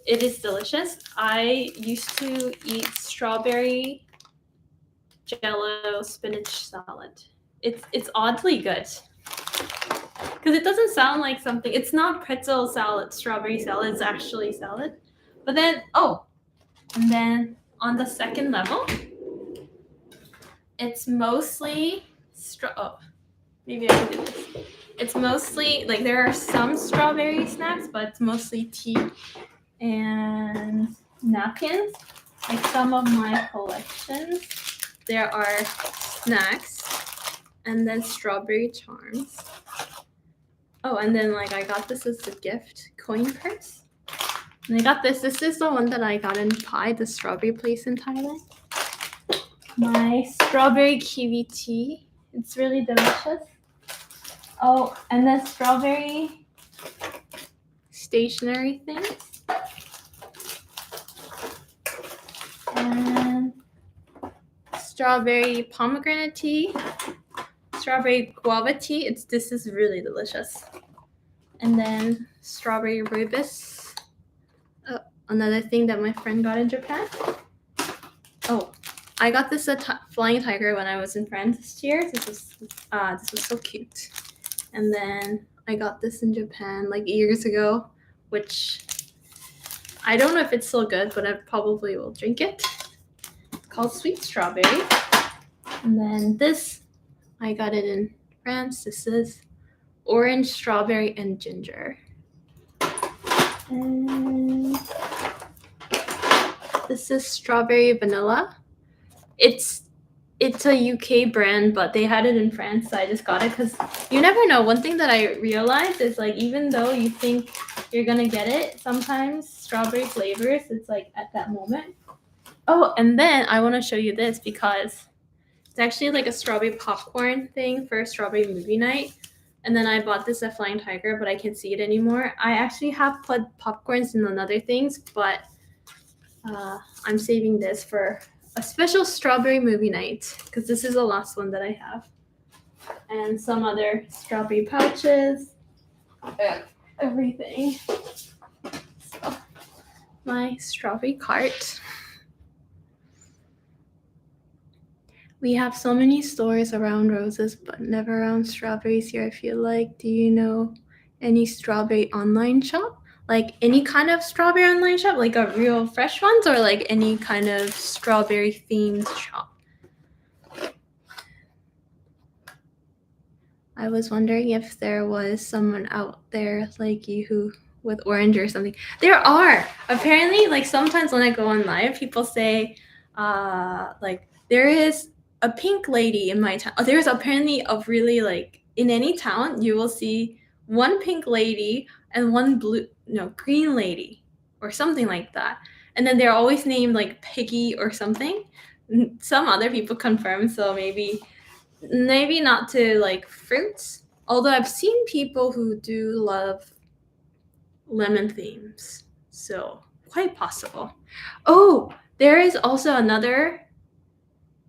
it is delicious. I used to eat strawberry Jello spinach salad. It's oddly good because it doesn't sound like something. It's not pretzel salad, strawberry salad. It's actually salad. But then and then on the second level, it's mostly maybe I can do this. It's mostly like there are some strawberry snacks, but it's mostly tea and napkins. Like some of my collections, there are snacks and then strawberry charms. Oh, and then like I got this as a gift, coin purse. And I got this. This is the one that I got in Pai, the strawberry place in Thailand. My strawberry kiwi tea. It's really delicious. Oh, and then strawberry stationery things. And strawberry pomegranate tea. Strawberry guava tea. This is really delicious. And then strawberry rooibos. Oh, another thing that my friend got in Japan. Oh, I got this at Flying Tiger when I was in France this year. This was so cute. And then I got this in Japan like years ago, which I don't know if it's still good, but I probably will drink it. It's called Sweet Strawberry. And then this, I got it in France. This is orange, strawberry, and ginger. And this is strawberry vanilla. It's a UK brand, but they had it in France, so I just got it because you never know. One thing that I realized is like even though you think you're gonna get it, sometimes strawberry flavors, it's like at that moment. Oh, and then I want to show you this because it's actually like a strawberry popcorn thing for a strawberry movie night. And then I bought this at Flying Tiger, but I can't see it anymore. I actually have put popcorns in other things, but I'm saving this for a special strawberry movie night because this is the last one that I have. And some other strawberry pouches, everything. So, my strawberry cart. We have so many stores around roses, but never around strawberries here, I feel like. Do you know any strawberry online shop? Like any kind of strawberry online shop, like a real fresh ones, or like any kind of strawberry themed shop? I was wondering if there was someone out there like you who with orange or something. There are. Apparently, like sometimes when I go on live, people say, like there is a pink lady in my town. There's apparently a really like in any town you will see one pink lady and one blue no green lady or something like that. And then they're always named like Piggy or something. Some other people confirm, so maybe not to like fruits, although I've seen people who do love lemon themes, so quite possible. Oh, there is also another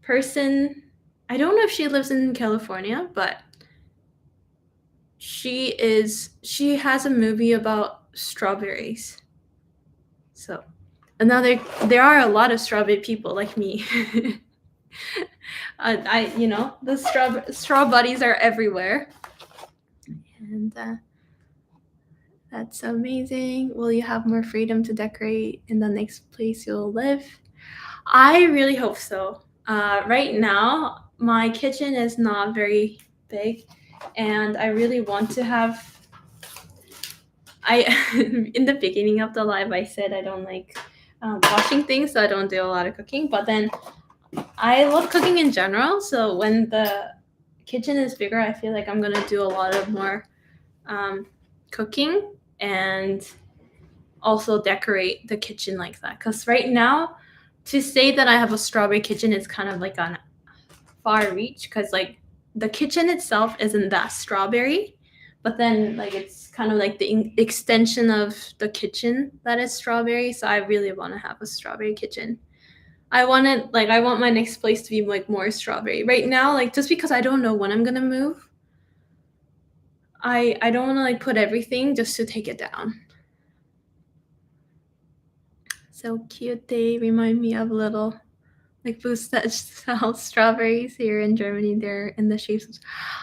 person. I don't know if she lives in California, but she has a movie about strawberries. So another there are a lot of strawberry people like me. I the straw buddies are everywhere, and that's amazing. Will you have more freedom to decorate in the next place you'll live? I really hope so. Right now, my kitchen is not very big, and I really want to have. I in the beginning of the live, I said I don't like washing things, so I don't do a lot of cooking. But then I love cooking in general, so when the kitchen is bigger, I feel like I'm gonna do a lot of more cooking and also decorate the kitchen like that. Because right now, to say that I have a strawberry kitchen is kind of like on far reach, because like the kitchen itself isn't that strawberry, but then like it's kind of like the extension of the kitchen that is strawberry. So I really want to have a strawberry kitchen. I want my next place to be like more strawberry. Right now, like just because I don't know when I'm gonna move, I don't want to like put everything just to take it down. So cute. They remind me of little like booths that sell strawberries here in Germany. They're in the shapes.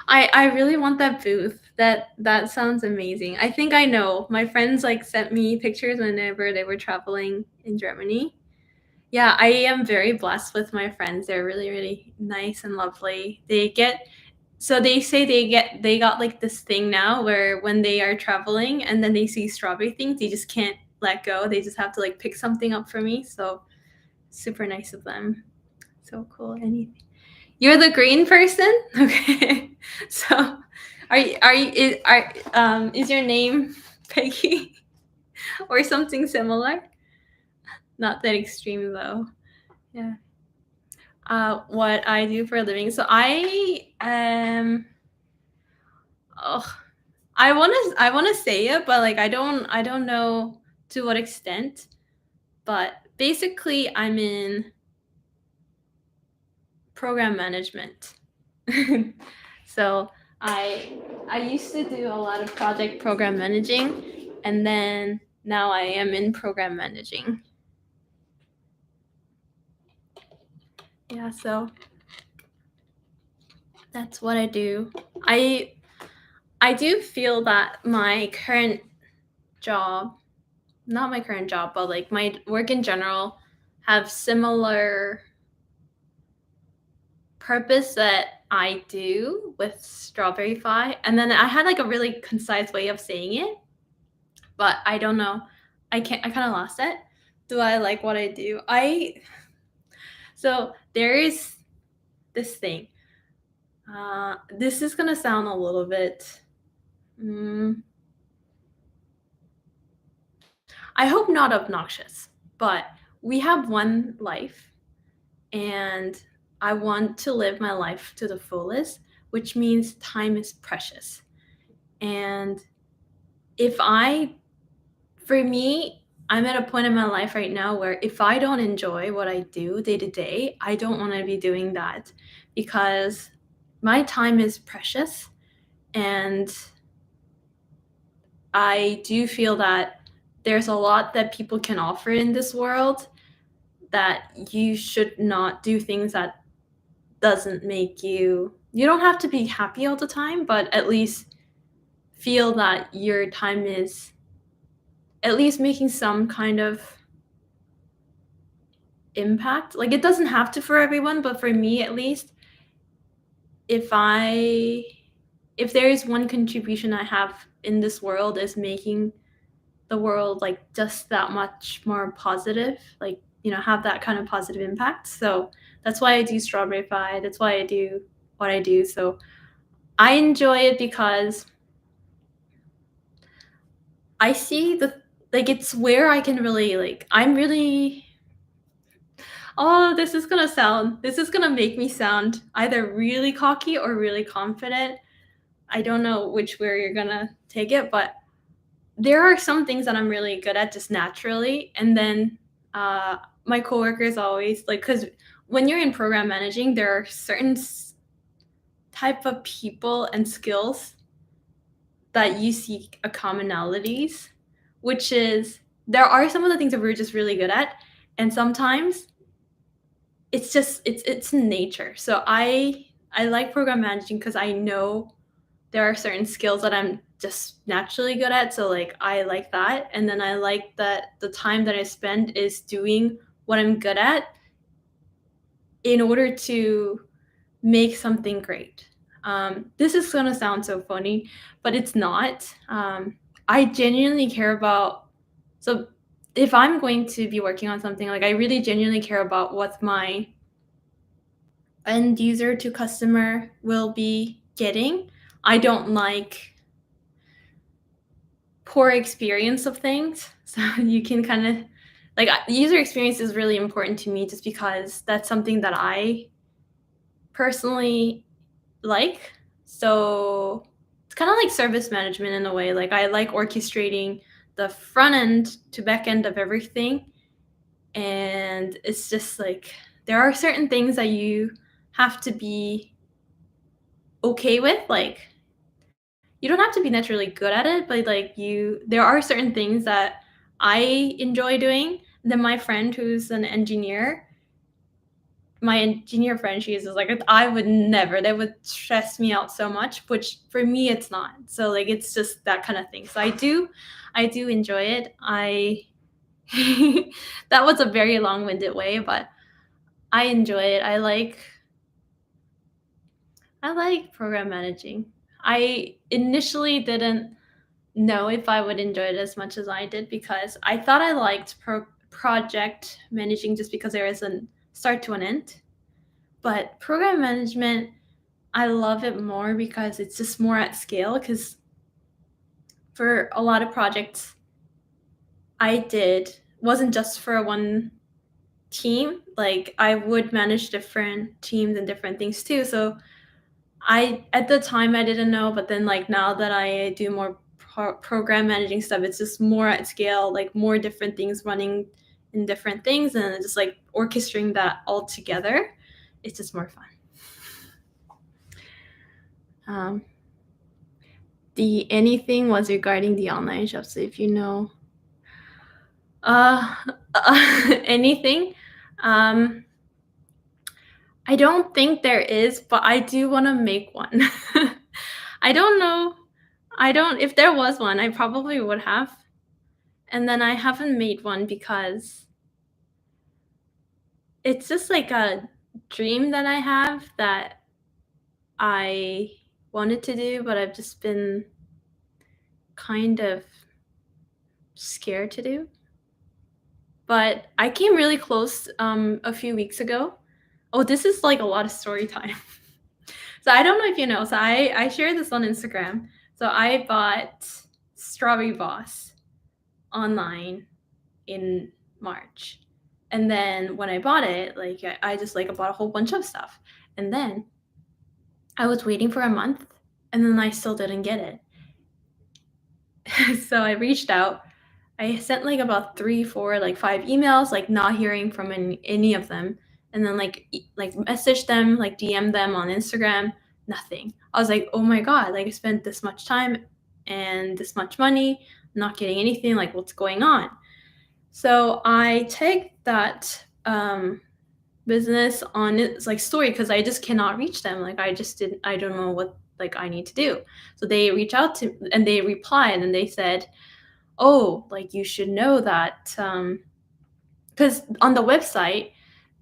I really want that booth. That sounds amazing. I think I know. My friends like sent me pictures whenever they were traveling in Germany. Yeah, I am very blessed with my friends. They're really really nice and lovely. They say they got like this thing now where when they are traveling and then they see strawberry things, they just can't let go. They just have to like pick something up for me. So super nice of them. So cool. Anything. You're the green person? Okay. So is your name Peggy or something similar? Not that extreme though. Yeah. What I do for a living. So oh, I wanna say it, but like I don't know to what extent. But basically I'm in program management. So I used to do a lot of project program managing, and then now I am in program managing. Yeah, so that's what I do. I I do feel that my current job, not my current job, but like my work in general, have similar purpose that I do with Strawberry Fi. And then I had like a really concise way of saying it, but I don't know. I kind of lost it. Do I like what I do? So there is this thing. This is gonna sound a little bit. Mm, I hope not obnoxious, but we have one life, and I want to live my life to the fullest, which means time is precious. And if I, for me, I'm at a point in my life right now where if I don't enjoy what I do day to day, I don't want to be doing that, because my time is precious, and I do feel that there's a lot that people can offer in this world, that you should not do things that doesn't make you don't have to be happy all the time, but at least feel that your time is at least making some kind of impact. Like, it doesn't have to for everyone, but for me at least, if I if there is one contribution I have in this world is making the world like just that much more positive, like, have that kind of positive impact. So that's why I do Strawberry Pie. That's why I do what I do. So I enjoy it because I see it's where I can really I'm really oh, this is gonna make me sound either really cocky or really confident. I don't know which way you're gonna take it, but there are some things that I'm really good at just naturally, and then my coworkers always because when you're in program managing, there are certain type of people and skills that you seek a commonalities, which is there are some of the things that we're just really good at, and sometimes it's just it's in nature. So I like program managing because I know there are certain skills that I'm just naturally good at. So I like that. And then I like that the time that I spend is doing what I'm good at in order to make something great. This is gonna sound so funny, but it's not. I genuinely care about so if I'm going to be working on something, I really genuinely care about what my end user to customer will be getting. I don't like poor experience of things. So you can kind of user experience is really important to me just because that's something that I personally like. So it's kind of like service management in a way. Like I like orchestrating the front end to back end of everything. And it's just there are certain things that you have to be okay with. Like you don't have to be naturally good at it, but there are certain things that I enjoy doing. Then my friend who's an engineer, my engineer friend, she is like, I would never. That would stress me out so much, which for me it's not. So it's just that kind of thing. So I do enjoy it. I that was a very long-winded way, but I enjoy it. I like program managing. I initially didn't know if I would enjoy it as much as I did because I thought I liked project managing just because there is a start to an end. But program management, I love it more because it's just more at scale. Because for a lot of projects I did, wasn't just for one team. Like I would manage different teams and different things too. So I at the time I didn't know, but then now that I do more program managing stuff, it's just more at scale, like more different things running in different things, and just orchestrating that all together. It's just more fun. Um, the anything was regarding the online shop. So if you know, uh, anything, um, I don't think there is, but I do want to make one. I don't know. I don't. If there was one, I probably would have. And then I haven't made one because it's just a dream that I have that I wanted to do, but I've just been kind of scared to do. But I came really close a few weeks ago. Oh, this is a lot of story time. So I don't know if you know. So I shared this on Instagram. So I bought Strawberry Boss online in March. And then when I bought it, I just bought a whole bunch of stuff. And then I was waiting for a month and then I still didn't get it. So I reached out. I sent about 3, 4, 5 emails, not hearing from any of them. And then message them, DM them on Instagram, nothing. I was like, oh my God, I spent this much time and this much money, not getting anything, what's going on? So I take that business on its story because I just cannot reach them. I just didn't. I don't know what like I need to do. So they reach out to and they replied and they said, "Oh, like you should know that because on the website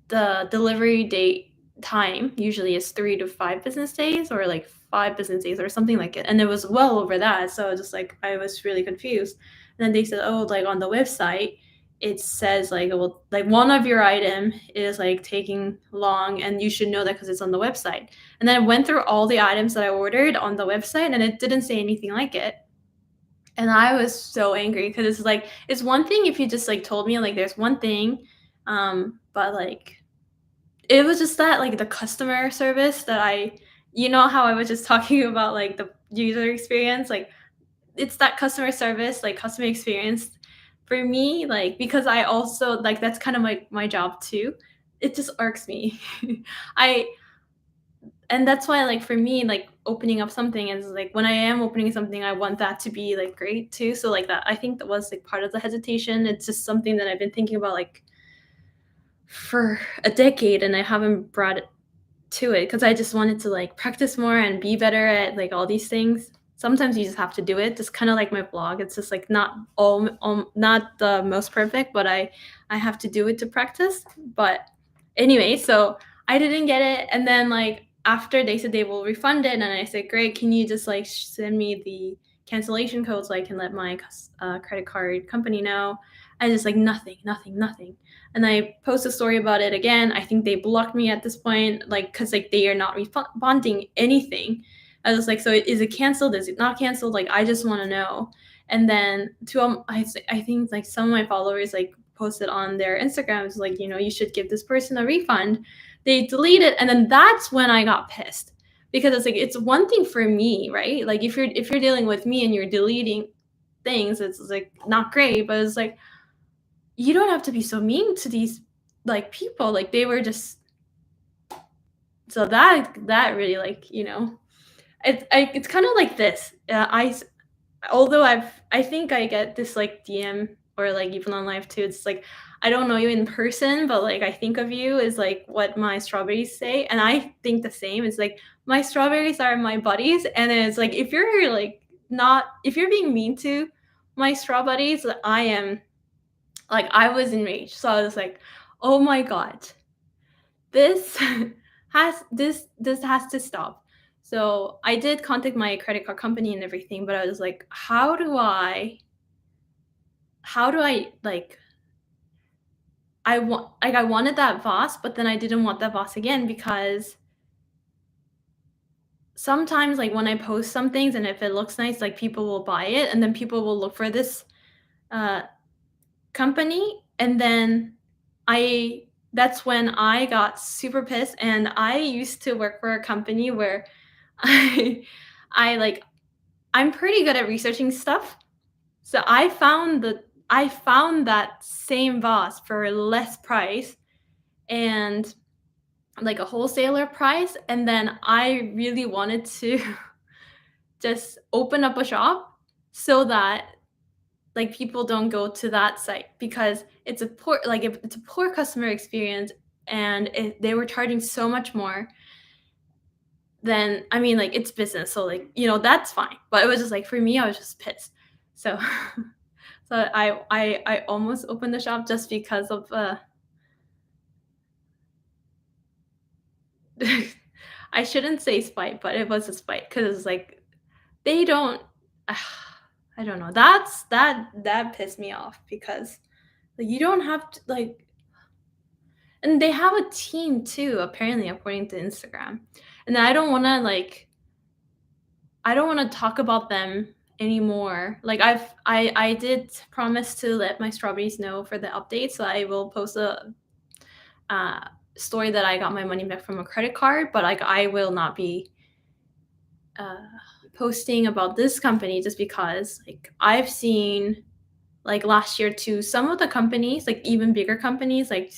the delivery date time usually is 3 to 5 business days or like 5 business days or something like it. And it was well over that. So just like I was really confused. And then they said, oh, like on the website, it says like well like one of your item is like taking long and you should know that because it's on the website. And then I went through all the items that I ordered on the website and it didn't say anything like it. And I was so angry because it's like it's one thing if you just like told me like there's one thing, but like it was just that, like, the customer service that I how I was just talking about, like, the user experience, like, it's that customer service, like, customer experience for me, like, because I also like, that's kind of my job too. It just irks me. I and that's why, like, for me, like, opening up something is, like, when I am opening something, I want that to be, like, great too, so, like, that I think that was, like, part of the hesitation. It's just something that I've been thinking about, like, for a decade, and I haven't brought it to it because I just wanted to like practice more and be better at like all these things. Sometimes you just have to do it. Just kind of like my blog. It's just like not all not the most perfect, but I have to do it to practice. But anyway, so I didn't get it, and then like after they said they will refund it, and I said, great. Can you just like send me the cancellation code so I can let my credit card company know? And just like nothing, nothing, nothing. And I post a story about it again. I think they blocked me at this point, like because like they are not responding anything. I was like, so is it canceled? Is it not canceled? Like I just want to know. And then I think like some of my followers like posted on their Instagrams like you should give this person a refund. They delete it, and then that's when I got pissed because it's like it's one thing for me, right? Like if you're dealing with me and you're deleting things, it's like not great, but it's like you don't have to be so mean to these like people. Like they were just so that really like it's kind of like this. Although I think I get this like DM or like even on live too. It's like I don't know you in person, but like I think of you is like what my strawberries say, and I think the same. It's like my strawberries are my buddies, and then it's like if you're like not if you're being mean to my straw buddies, I am like I was enraged. So I was like, "Oh my god, this this has to stop." So I did contact my credit card company and everything, but I was like, how do I like I wanted that Voss, but then I didn't want that Voss again because sometimes like when I post some things and if it looks nice, like people will buy it and then people will look for this uh company, and then I that's when I got super pissed, and I used to work for a company where I I like I'm pretty good at researching stuff. So I found that same boss for less price and like a wholesaler price, and then I really wanted to just open up a shop so that like people don't go to that site because it's a poor like if it's a poor customer experience, and they were charging so much more than I mean like it's business, so like that's fine, but it was just like for me I was just pissed. So so I almost opened the shop just because of I shouldn't say spite, but it was a spite because it's like they don't I don't know, that pissed me off because like you don't have to like. And they have a team too, apparently, according to Instagram. And I don't wanna talk about them anymore. Like I did promise to let my strawberries know for the update, so I will post a uh, story that I got my money back from a credit card, but like I will not be uh, posting about this company just because like I've seen like last year too some of the companies like even bigger companies like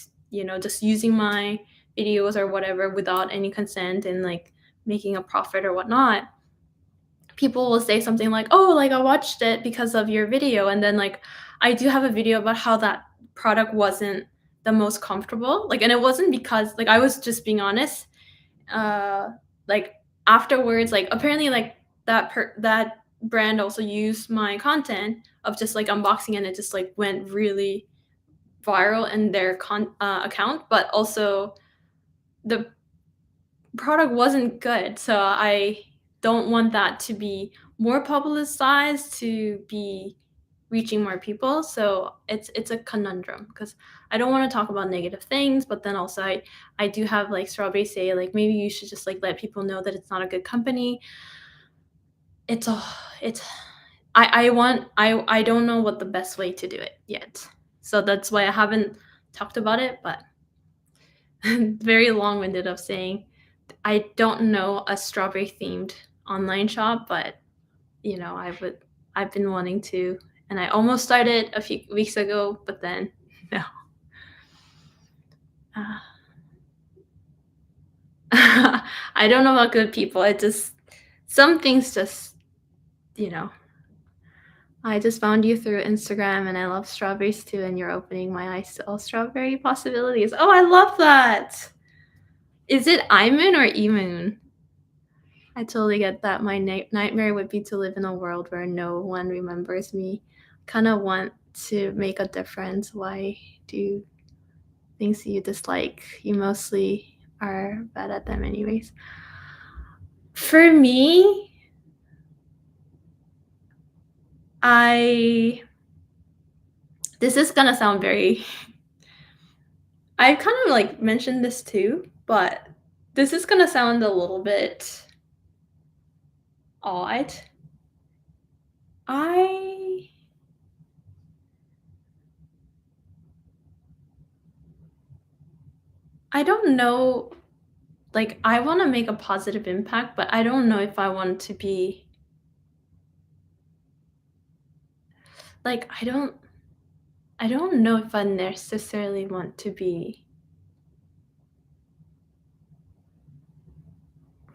just using my videos or whatever without any consent and like making a profit or whatnot. People will say something like, oh, like I watched it because of your video, and then like I do have a video about how that product wasn't the most comfortable, like, and it wasn't because like I was just being honest. uh like afterwards, like, apparently, like, that brand also used my content of just, like, unboxing, and it just, like, went really viral in their account, but also the product wasn't good, so I don't want that to be more publicized to be reaching more people, so it's a conundrum because I don't wanna talk about negative things, but then also I do have, like, Strawberry say, like, "Maybe you should just, like, let people know that it's not a good company." It's a it's I want I don't know what the best way to do it yet. So that's why I haven't talked about it, but very long-winded of saying I don't know a strawberry themed online shop, but I've been wanting to, and I almost started a few weeks ago, but then no. Uh, I don't know about good people. It just some things just you know. I just found you through Instagram, and I love strawberries too, and you're opening my eyes to all strawberry possibilities. Oh, I love that. Is it iMoon or eMoon? I totally get that. My nightmare would be to live in a world where no one remembers me. Kind of want to make a difference. Why do things you dislike? You mostly are bad at them, anyways. For me, I. This is gonna sound very. I kind of like mentioned this too, but this is gonna sound a little bit odd. I I don't know. Like, I want to make a positive impact, but I don't know if I want to be like I don't know if I necessarily want to be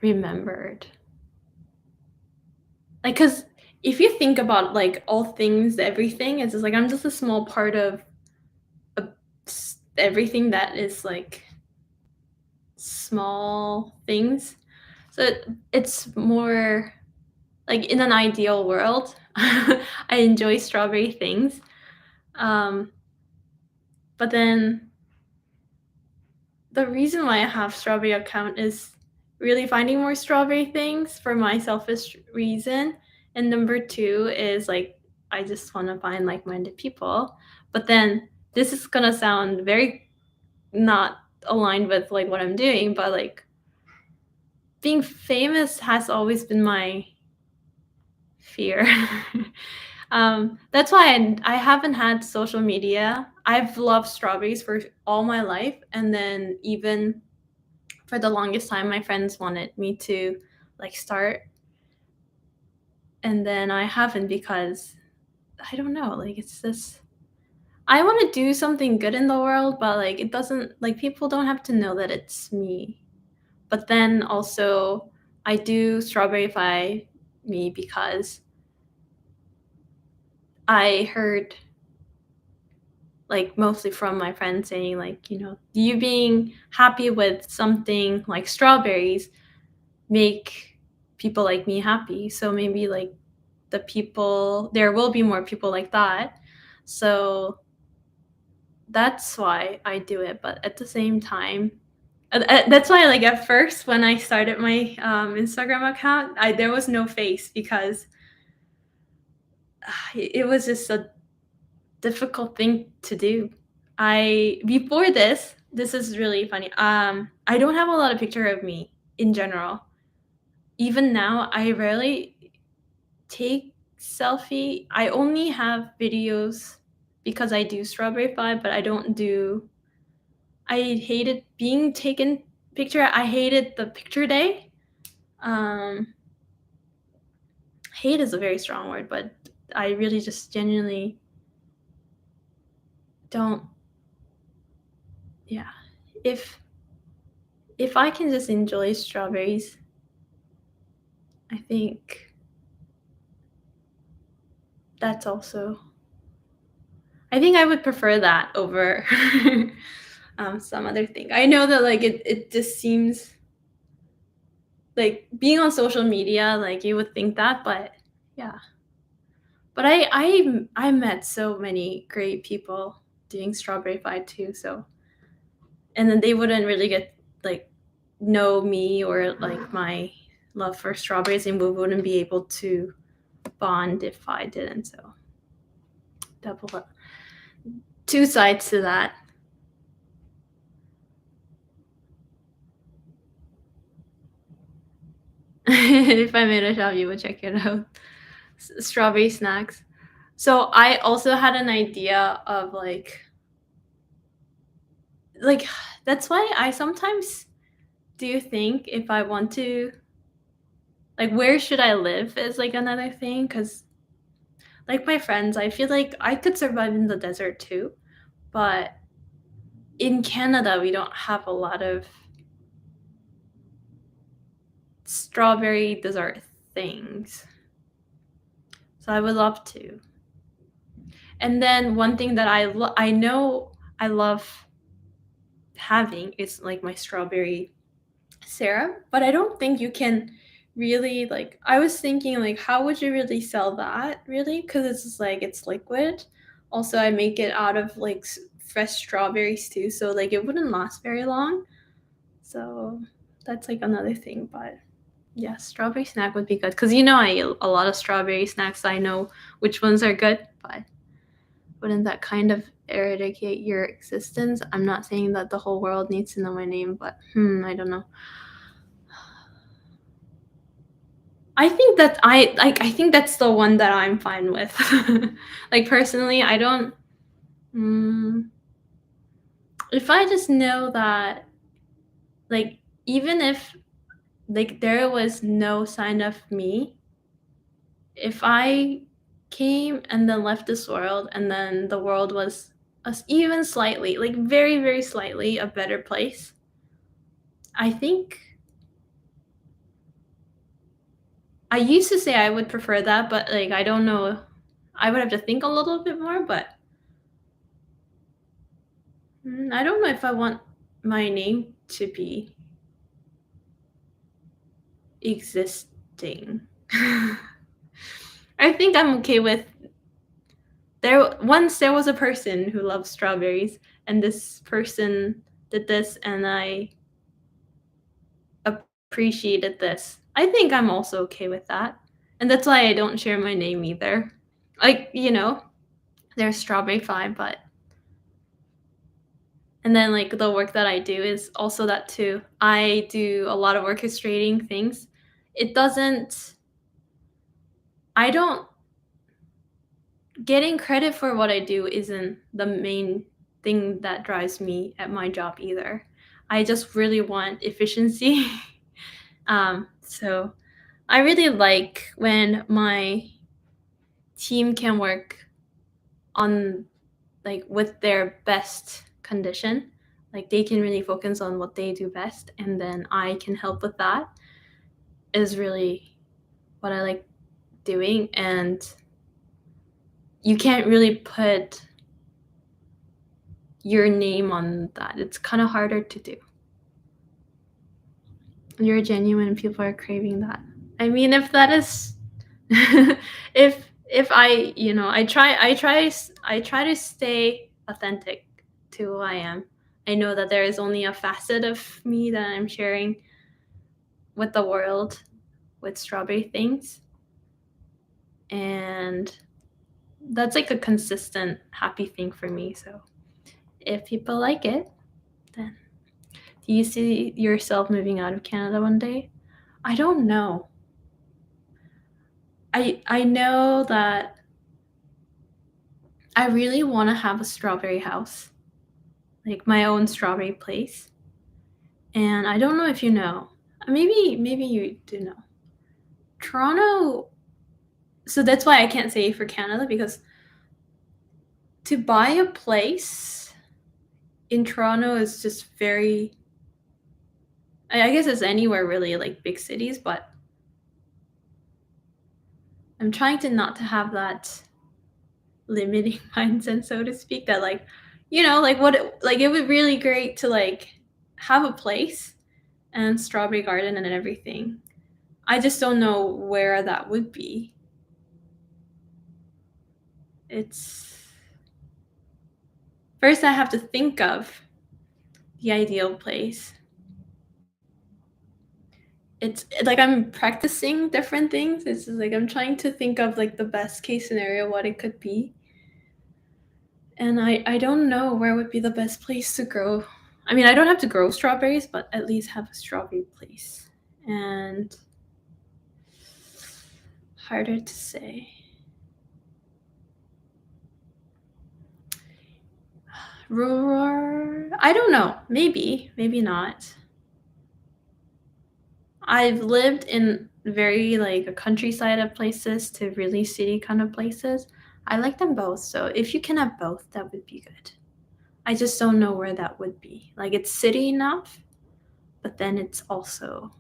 remembered. Like, cause if you think about like all things, everything, it's just like I'm just a small part of a, everything that is like small things. So it's more like in an ideal world, I enjoy strawberry things. Um, but then the reason why I have strawberry account is really finding more strawberry things for my selfish reason. And number two is like I just want to find like-minded people. But then this is gonna sound very not aligned with like what I'm doing, but like being famous has always been my fear. That's why I haven't had social media. I've loved strawberries for all my life, and then even for the longest time, my friends wanted me to like start, and then I haven't because I don't know. Like it's just I want to do something good in the world, but like it doesn't like people don't have to know that it's me. But then also, I do strawberryfy me because I heard like mostly from my friends saying like you being happy with something like strawberries make people like me happy, so maybe like there will be more people like that, so that's why I do it. But at the same time, that's why like at first when I started my Instagram account, there was no face because it was just a difficult thing to do. I before this is really funny. I don't have a lot of picture of me in general. Even now, I rarely take selfie. I only have videos because I do strawberry five, but I don't do. I hated being taken picture. I hated the picture day. Um, hate is a very strong word, but I really just genuinely don't. Yeah, if if I can just enjoy strawberries, I think that's also. I think I would prefer that over some other thing. I know that like it just seems like being on social media, like you would think that, but yeah. But I met so many great people doing strawberry fight too, so and then they wouldn't really get like know me or like my love for strawberries, and we wouldn't be able to bond if I didn't. So double two sides to that. If I made a shop, you would check it out. Strawberry snacks. So I also had an idea of like that's why I sometimes do think if I want to like where should I live is like another thing cuz like my friends, I feel like I could survive in the desert too, but in Canada we don't have a lot of strawberry dessert things. So I would love to. And then one thing that I know I love having is like my strawberry syrup, but I don't think you can really like I was thinking like how would you really sell that really? Cuz it's just like it's liquid. Also, I make it out of like fresh strawberries too, so like it wouldn't last very long. So that's like another thing, but yeah, strawberry snack would be good cuz you know I eat a lot of strawberry snacks. So I know which ones are good, but wouldn't that kind of eradicate your existence? I'm not saying that the whole world needs to know my name, but I don't know. I think that I think that's the one that I'm fine with. Like personally, I don't mm, if I just know that like even if like there was no sign of me, if I came and then left this world and then the world was even slightly, like very very slightly a better place, I think I used to say I would prefer that, but like I don't know. I would have to think a little bit more, but I don't know if I want my name to be existing. I think I'm okay with there was a person who loved strawberries and this person did this and I appreciated this. I think I'm also okay with that. And that's why I don't share my name either. Like, there's Strawberry Five, but and then like the work that I do is also that too. I do a lot of orchestrating things. It doesn't I don't getting credit for what I do isn't the main thing that drives me at my job either. I just really want efficiency. So I really like when my team can work on like with their best condition. Like they can really focus on what they do best and then I can help with that is really what I like doing and you can't really put your name on that. It's kind of harder to do. You're genuine and people are craving that. I mean, if that is if I try to stay authentic to who I am. I know that there is only a facet of me that I'm sharing with the world with strawberry things. And that's like a consistent happy thing for me. So if people like it, then do you see yourself moving out of Canada one day? I don't know. I know that I really want to have a strawberry house, like my own strawberry place. And I don't know if you know. Maybe you do know. Toronto, so that's why I can't say for Canada because to buy a place in Toronto is just very I guess it's anywhere really like big cities, but I'm trying to not to have that limiting mindset, so to speak, that like, like like it would really great to like have a place and strawberry garden and everything. I just don't know where that would be. It's first I have to think of the ideal place. It's like I'm practicing different things. It's just like I'm trying to think of like the best case scenario, what it could be. And I don't know where would be the best place to grow. I mean, I don't have to grow strawberries, but at least have a strawberry place. And harder to say. Rural, I don't know. Maybe, maybe not. I've lived in very like a countryside of places to really city kind of places. I like them both. So if you can have both, that would be good. I just don't know where that would be. Like it's city enough, but then it's also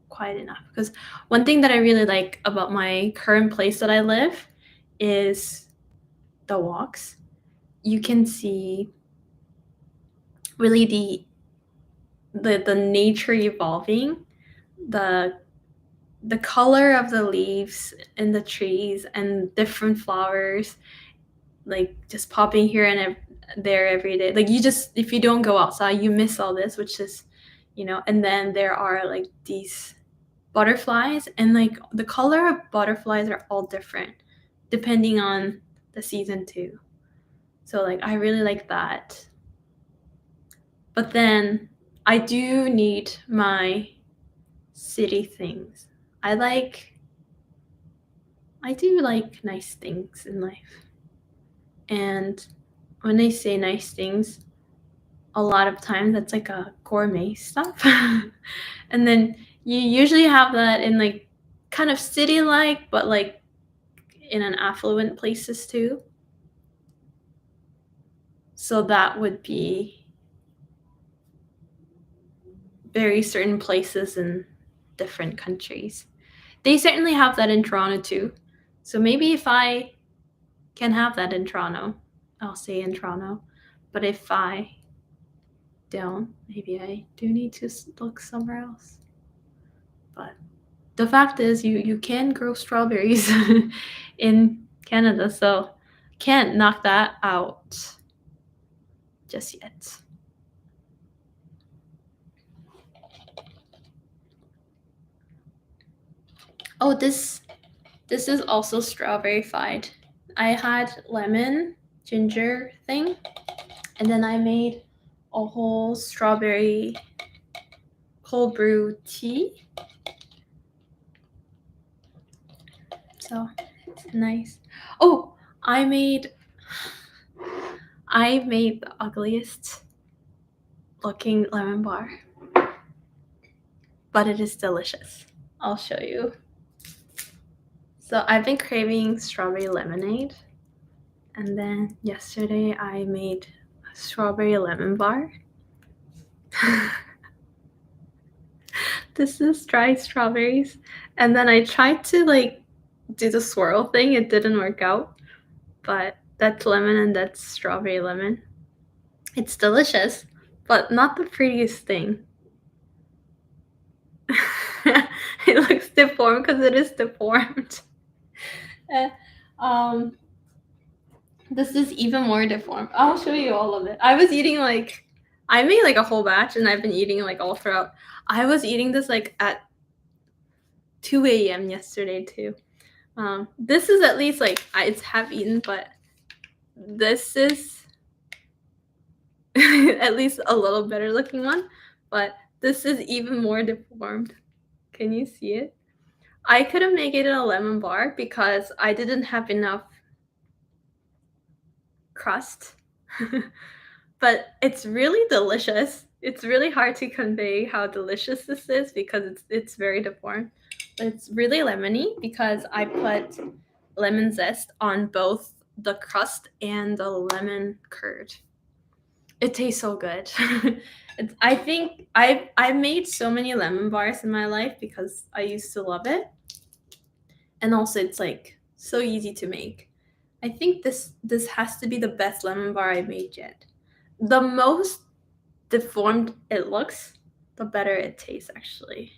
quiet enough. Because one thing that I really like about my current place that I live is the walks. You can see really the nature evolving, the the color of the leaves in the trees and different flowers like just popping here and there every day. Like you just if you don't go outside, you miss all this, which is, and then there are like these butterflies and like the color of butterflies are all different depending on the season too. So like I really like that. But then I do need my city things. I do like nice things in life. And when they say nice things, a lot of times that's like a gourmet stuff. And then you usually have that in like kind of city like, but like in an affluent places too. So that would be very certain places in different countries. They certainly have that in Toronto too. So maybe if I can have that in Toronto, I'll stay in Toronto. But if I don't, maybe I do need to look somewhere else. But the fact is, you can grow strawberries in Canada, so can't knock that out just yet. Oh, this is also strawberry fied. I had lemon ginger thing, and then I made a whole strawberry cold brew tea. So it's nice. Oh, I made the ugliest looking lemon bar, but it is delicious. I'll show you. So I've been craving strawberry lemonade, and then yesterday I made a strawberry lemon bar. This is dried strawberries, and then I tried to like do the swirl thing. It didn't work out, but that's lemon and that's strawberry lemon. It's delicious, but not the prettiest thing. It looks deformed because it is deformed. Uh, um, this is even more deformed. I'll show you all of it. I made like a whole batch and I've been eating like all throughout. I was eating this like at 2 a.m. yesterday too. This is at least like it's half eaten, but this is at least a little better looking one. But this is even more deformed. Can you see it? I couldn't make it in a lemon bar because I didn't have enough crust. But it's really delicious. It's really hard to convey how delicious this is because it's very deformed. But it's really lemony because I put lemon zest on both the crust and the lemon curd. It tastes so good. I think I've made so many lemon bars in my life because I used to love it. And also it's like so easy to make. I think this has to be the best lemon bar I made yet. The most deformed it looks, the better it tastes actually.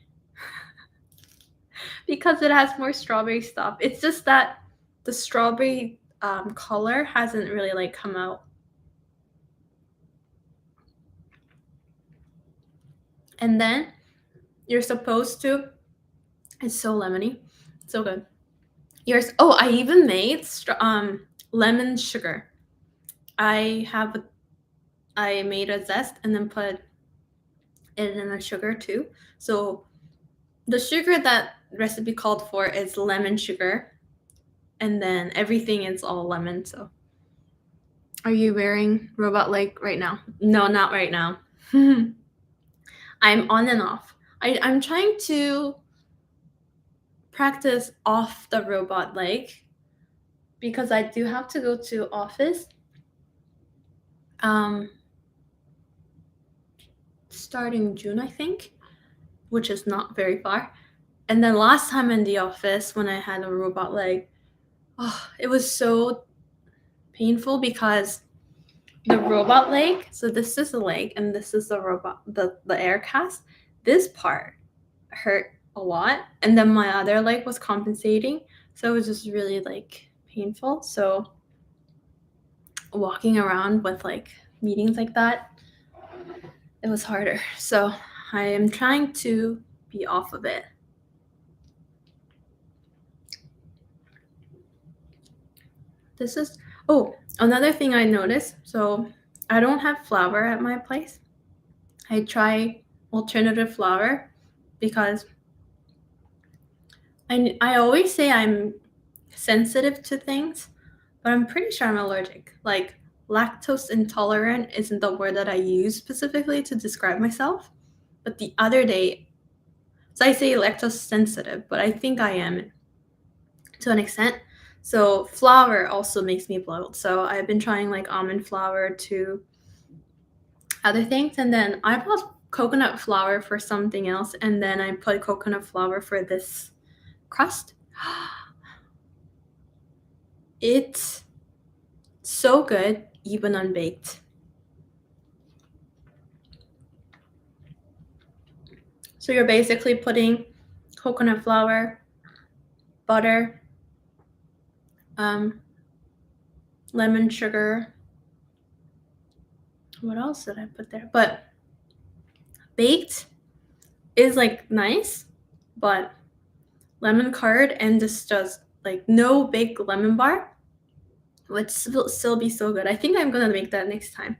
because it has more strawberry stuff. It's just that the strawberry color hasn't really like come out. And then you're supposed to. It's so lemony, so good. Yours. Oh, I even made lemon sugar. I made a zest and then put it in a sugar too. So the sugar that recipe called for is lemon sugar, and then everything is all lemon. So, are you wearing robot leg right now? No, not right now. I'm on and off. I'm trying to practice off the robot leg because I do have to go to office. Starting June, I think, which is not very far. And then last time in the office when I had a robot leg, it was so painful because the robot leg, so this is the leg and this is the robot, the air cast. This part hurt a lot, and then my other leg was compensating, so it was just really like painful. So walking around with like meetings like that, it was harder. So I am trying to be off of it. This is another thing I noticed. So I don't have flour at my place. I try alternative flour because I always say I'm sensitive to things, but I'm pretty sure I'm allergic. Like lactose intolerant isn't the word that I use specifically to describe myself. But the other day, so I say lactose sensitive, but I think I am to an extent. So flour also makes me bloat. So I've been trying like almond flour to other things, and then I bought coconut flour for something else, and then I put coconut flour for this crust. It's so good, even unbaked. So you're basically putting coconut flour, butter, lemon sugar. What else did I put there? But baked is like nice, but lemon curd and just like no baked lemon bar would still be so good. I think I'm gonna make that next time.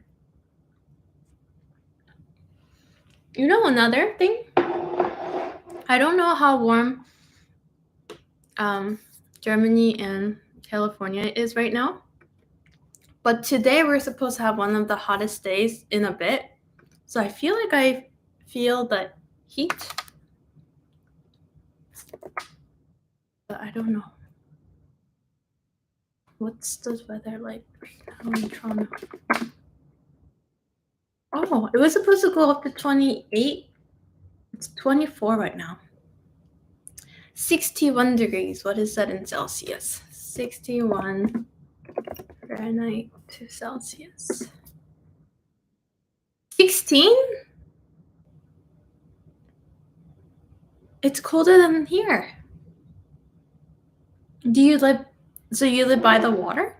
You know, another thing, I don't know how warm Germany and California is right now, but today we're supposed to have one of the hottest days in a bit. So I feel like I feel the heat, but I don't know. What's the weather like now in Toronto? Oh, it was supposed to go up to 28. It's 24 right now. 61 degrees. What is that in Celsius? 61 Fahrenheit to Celsius. 16? It's colder than here. Do you live? So you live by the water?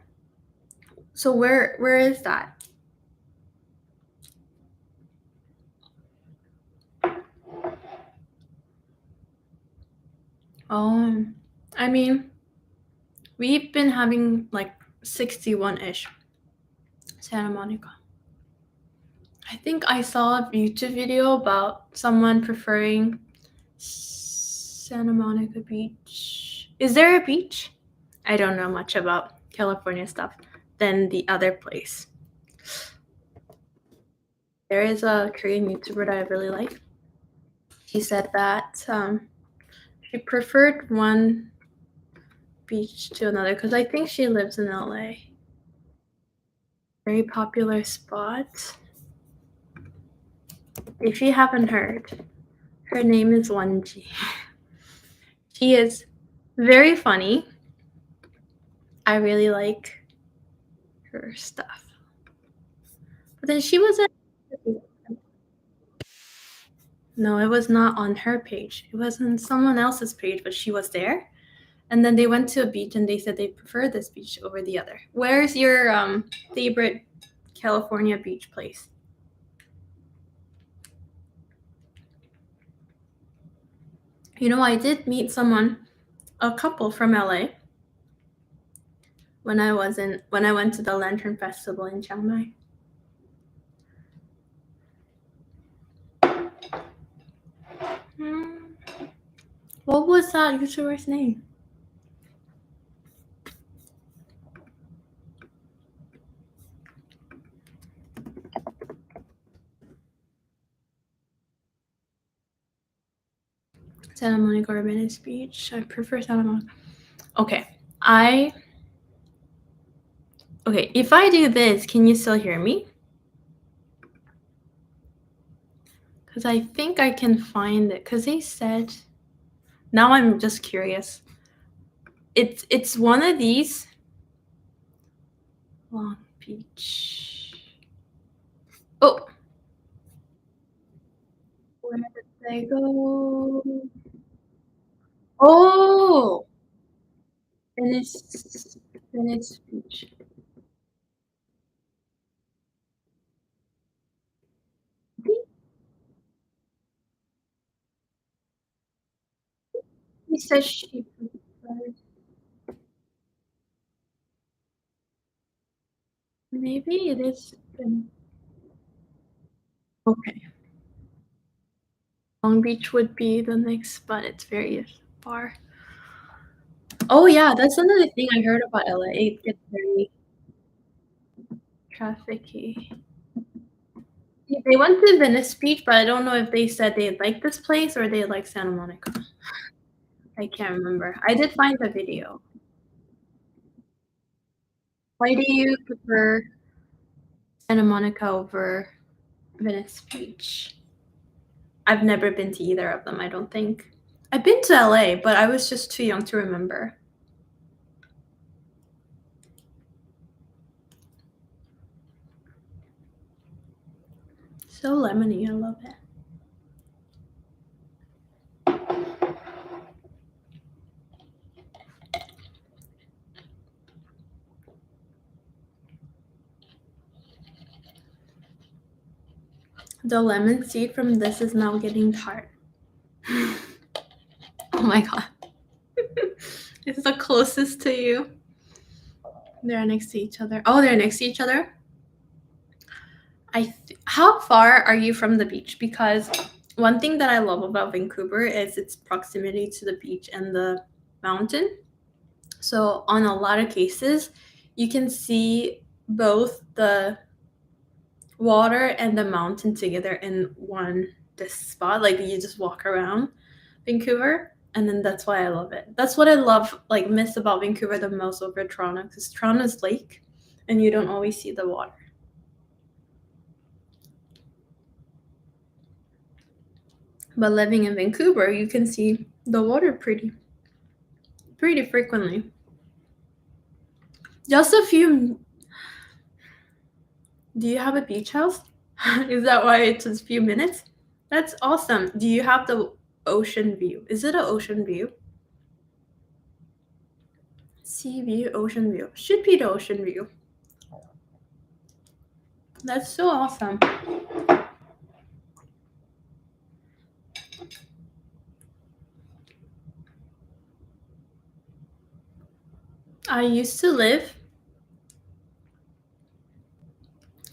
So where is that? I mean, we've been having like 61-ish. Santa Monica. I think I saw a YouTube video about someone preferring Santa Monica Beach. Is there a beach? I don't know much about California stuff than the other place. There is a Korean YouTuber that I really like. She said that she preferred one beach to another because I think she lives in LA. Very popular spot. If you haven't heard, her name is Wonji. She is very funny. I really like her stuff. But then she was No, it was not on her page. It was on someone else's page, but she was there. And then they went to a beach and they said they prefer this beach over the other. Where's your favorite California beach place? You know, I did meet a couple from LA when I went to the Lantern Festival in Chiang Mai. What was that YouTuber's name? Santa Monica or Venice Beach. I prefer Santa Monica. Okay. Okay, if I do this, can you still hear me? Because I think I can find it. Because they said. Now I'm just curious. It's one of these. Long Beach. Oh, where did they go? Oh, Venice, Venice Beach. He says she prefers. Maybe it is. Okay. Long Beach would be the next, but it's very far. Oh yeah, that's another thing I heard about LA. It gets very trafficy. Yeah, they went to Venice Beach, but I don't know if they said they like this place or they like Santa Monica. I can't remember. I did find the video. Why do you prefer Santa Monica over Venice Beach? I've never been to either of them, I don't think. I've been to LA, but I was just too young to remember. So lemony, I love it. The lemon seed from this is now getting tart. Oh my god. It's the closest to you. They're next to each other. Oh, they're next to each other? How far are you from the beach? Because one thing that I love about Vancouver is its proximity to the beach and the mountain. So on a lot of cases, you can see both the water and the mountain together in one this spot. Like you just walk around Vancouver, and then that's why I love it. That's what I love, like miss about Vancouver the most over Toronto, because Toronto's lake, and you don't always see the water. But living in Vancouver, you can see the water pretty frequently. Just a few. Do you have a beach house? Is that why it's just a few minutes? That's awesome. Do you have the ocean view? Is it an ocean view? Sea view, ocean view. Should be the ocean view. That's so awesome. I used to live,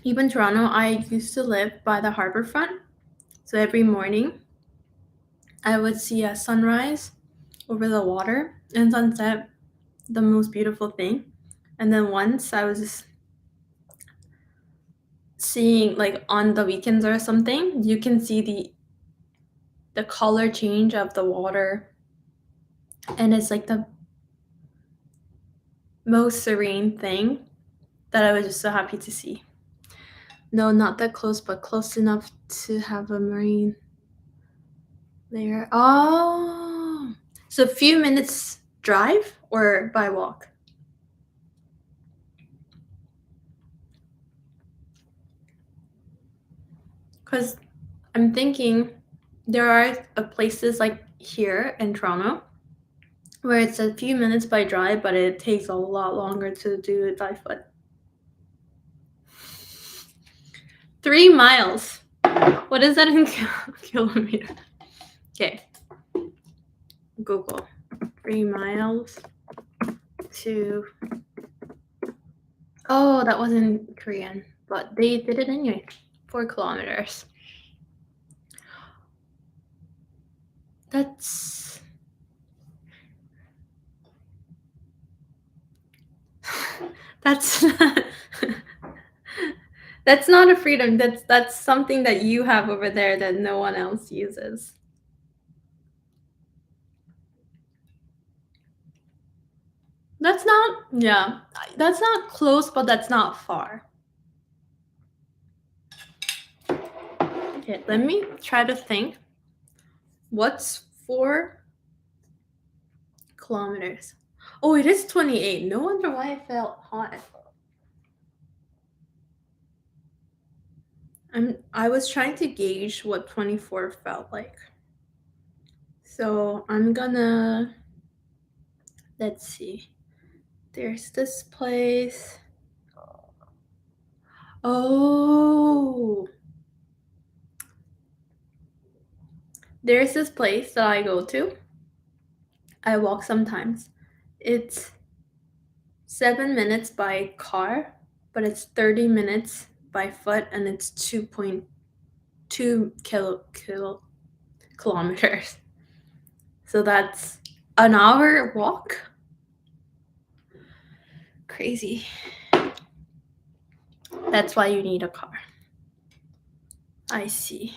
even Toronto, I used to live by the harbor front. So every morning, I would see a sunrise over the water and sunset, the most beautiful thing. And then once I was just seeing, like on the weekends or something, you can see the color change of the water, and it's like the most serene thing that I was just so happy to see. No, not that close, but close enough to have a marine there. Oh, so a few minutes drive or by walk? Because I'm thinking there are places like here in Toronto where it's a few minutes by drive, but it takes a lot longer to do it by foot. 3 miles. What is that in kilometers? Okay. Google. 3 miles to. Oh, that wasn't Korean, but they did it anyway. 4 kilometers. That's. That's. That's not a freedom. That's something that you have over there that no one else uses. That's not, yeah, that's not close, but that's not far. Okay, let me try to think. What's 4 kilometers? Oh, it is 28. No wonder why I felt hot. I was trying to gauge what 24 felt like. So I'm gonna, let's see. There's this place. Oh, there's this place that I go to. I walk sometimes. It's 7 minutes by car, but it's 30 minutes by foot, and it's 2.2 kilometers. So that's an hour walk. Crazy. That's why you need a car. I see.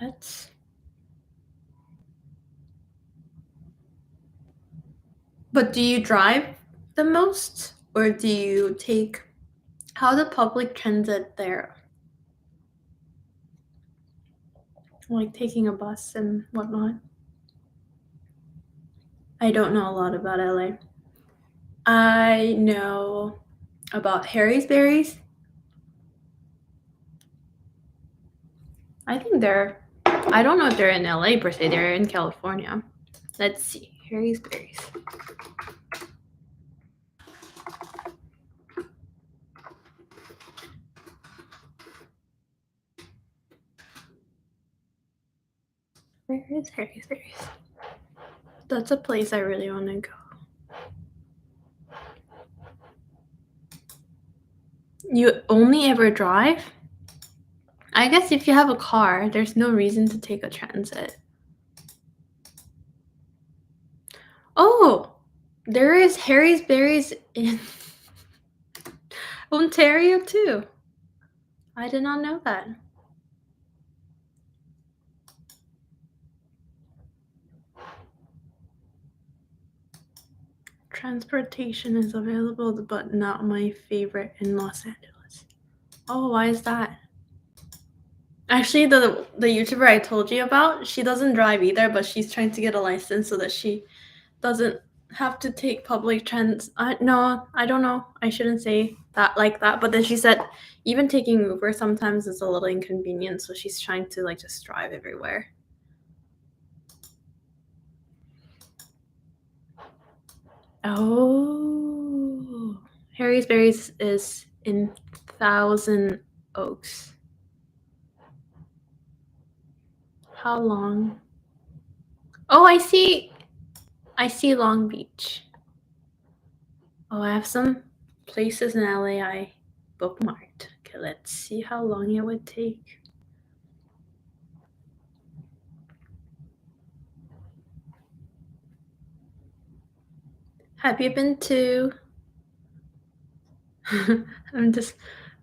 That's. But do you drive the most, or do you take? How the public transit there? Like taking a bus and whatnot. I don't know a lot about LA. I know about Harry's Berries. I think I don't know if they're in LA per se, they're in California. Let's see, Harry's Berries. Where is Harry's Berries? That's a place I really want to go. You only ever drive? I guess if you have a car, there's no reason to take a transit. Oh, there is Harry's Berries in Ontario too. I did not know that. Transportation is available, but not my favorite in Los Angeles. Oh, why is that? Actually, the YouTuber I told you about, she doesn't drive either, but she's trying to get a license so that she doesn't have to take public trans. No, I don't know. I shouldn't say that like that. But then she said even taking Uber sometimes is a little inconvenient, so she's trying to like just drive everywhere. Oh, Harry's Berries is in Thousand Oaks. How long? Oh, I see Long Beach. Oh, I have some places in LA I bookmarked. Okay, let's see how long it would take. Have you been to?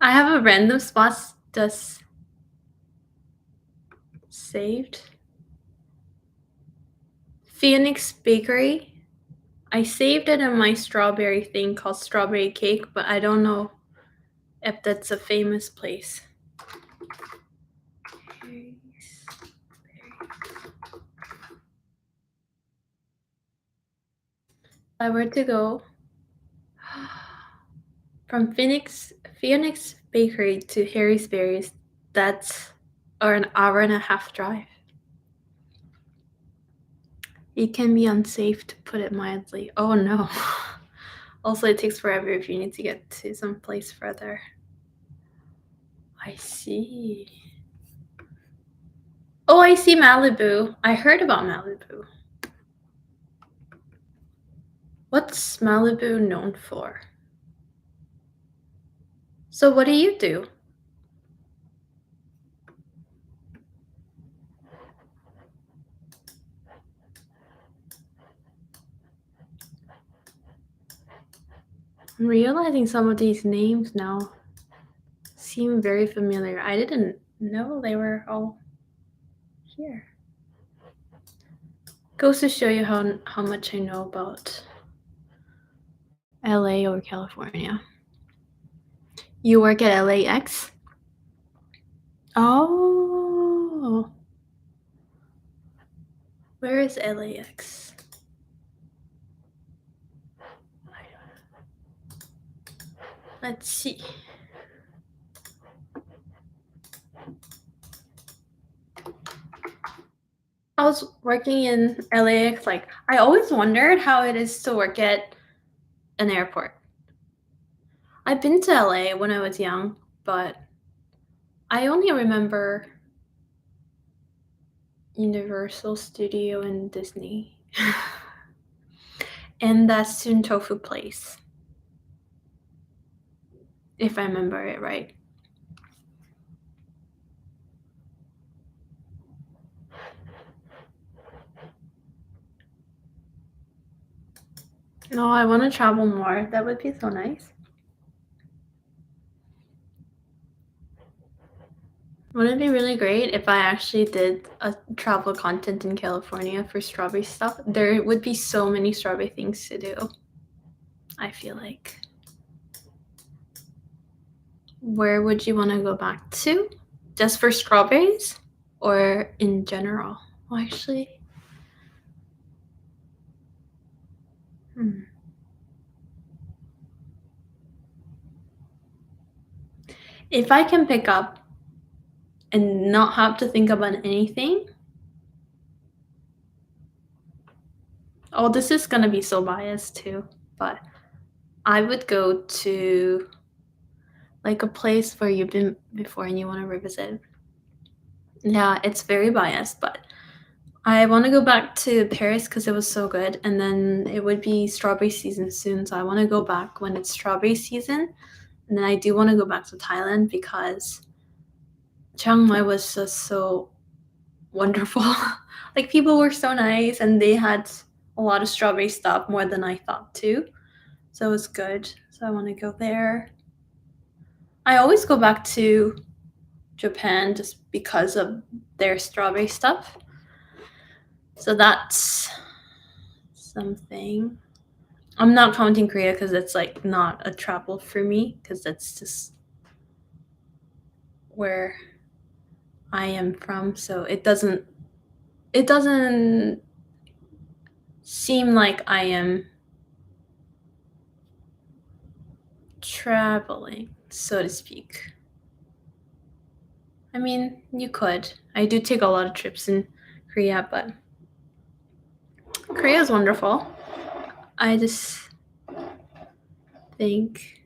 I have a random spot just saved. Phoenix Bakery. I saved it in my strawberry thing called Strawberry Cake, but I don't know if that's a famous place. If I were to go from Phoenix Phoenix Bakery to Harry's Berries, that's an hour and a half drive. It can be unsafe, to put it mildly. Oh no. Also, it takes forever if you need to get to some place further. I see. Oh, I see Malibu. I heard about Malibu. What's Malibu known for? So what do you do? I'm realizing some of these names now seem very familiar. I didn't know they were all here. Goes to show you how much I know about LA or California. You work at LAX? Oh. Where is LAX? Let's see. I was working in LAX. Like, I always wondered how it is to work at an airport. I've been to LA when I was young, but I only remember Universal Studio and Disney. And that Soon Tofu place, if I remember it right. No, I want to travel more. That would be so nice. Wouldn't it be really great if I actually did a travel content in California for strawberry stuff? There would be so many strawberry things to do, I feel like. Where would you want to go back to? Just for strawberries or in general? Well, actually, if I can pick up and not have to think about anything. Oh, this is gonna be so biased too, but I would go to like a place where you've been before and you want to revisit. Yeah, it's very biased, but I want to go back to Paris because it was so good, and then it would be strawberry season soon, so I want to go back when it's strawberry season, and then I do want to go back to Thailand because Chiang Mai was just so wonderful. Like people were so nice, and they had a lot of strawberry stuff more than I thought too, so it was good. So I want to go there. I always go back to Japan just because of their strawberry stuff. So that's something. I'm not counting Korea because it's like not a travel for me because that's just where I am from. So it doesn't seem like I am traveling, so to speak. I mean, you could. I do take a lot of trips in Korea, but Korea is wonderful. I just think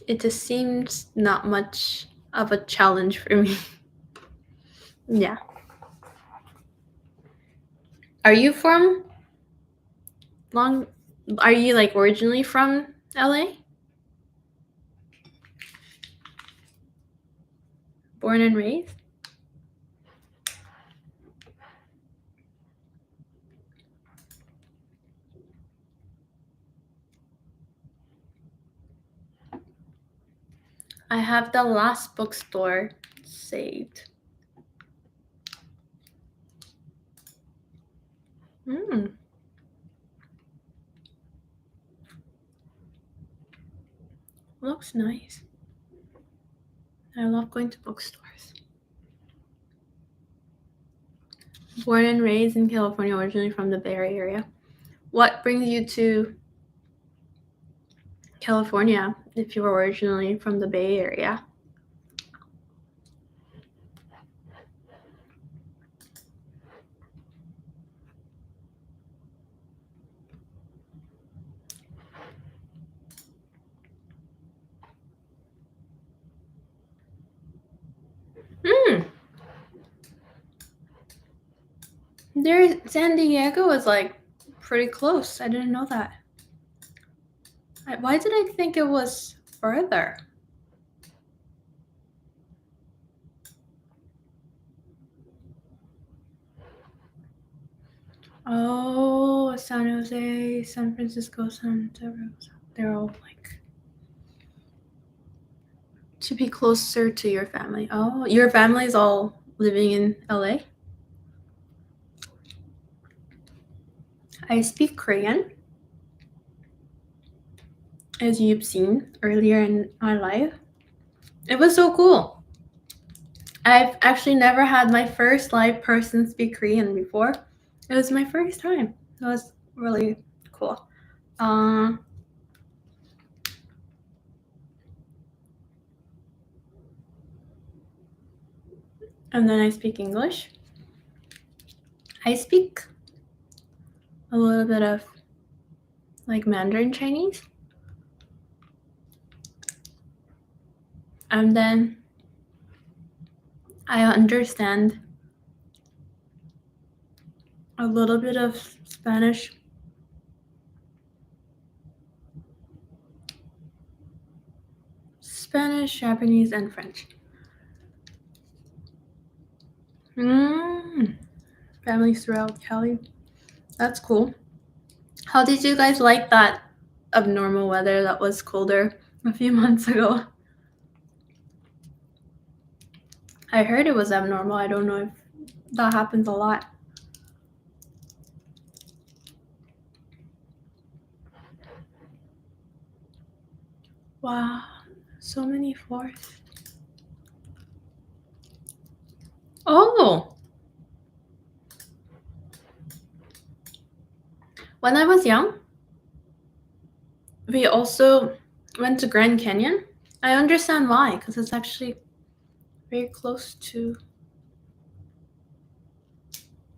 it just seems not much of a challenge for me. Yeah. Are you from Long? Are you like originally from LA? Born and raised? I have the last bookstore saved. Looks nice. I love going to bookstores. Born and raised in California, originally from the Bay Area. What brings you to California if you were originally from the Bay Area. San Diego is like pretty close. I didn't know that. Why did I think it was further? Oh, San Jose, San Francisco, Santa Rosa. They're all like to be closer to your family. Oh, your family's all living in LA? I speak Korean, as you've seen earlier in my life. It was so cool. I've actually never had my first live person speak Korean before. It was my first time. It was really cool. And then I speak English. I speak a little bit of like Mandarin Chinese. And then I understand a little bit of Spanish. Spanish, Japanese, and French. Families throughout Cali. That's cool. How did you guys like that abnormal weather that was colder a few months ago? I heard it was abnormal. I don't know if that happens a lot. Wow, so many forests. Oh! When I was young, we also went to Grand Canyon. I understand why, because it's actually very close to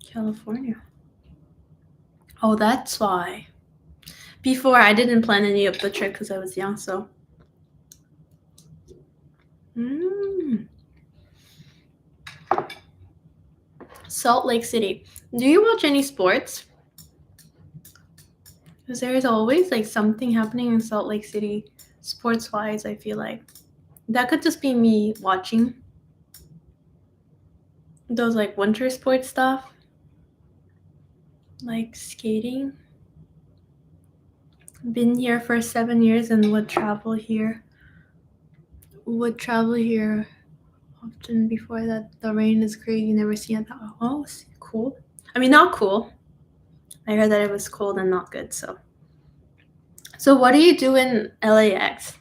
California. Oh, that's why. Before, I didn't plan any of the trip because I was young, so. Salt Lake City. Do you watch any sports? Because there's always like something happening in Salt Lake City, sports-wise, I feel like. That could just be me watching those like winter sports stuff, like skating. Been here for 7 years and would travel here often. Before that. The rain is great. You never see it. Oh, cool. I mean, not cool. I heard that it was cold and not good. So what do you do in LAX?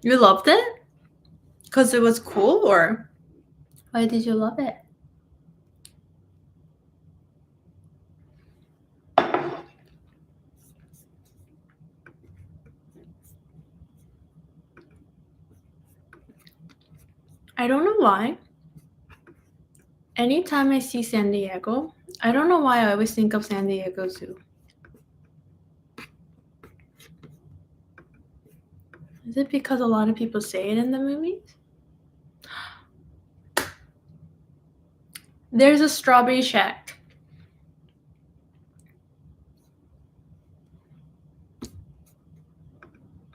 You loved it? Because it was cool, or why did you love it? I don't know why. Anytime I see San Diego, I don't know why I always think of San Diego Zoo. Is it because a lot of people say it in the movies? There's a Strawberry Shack.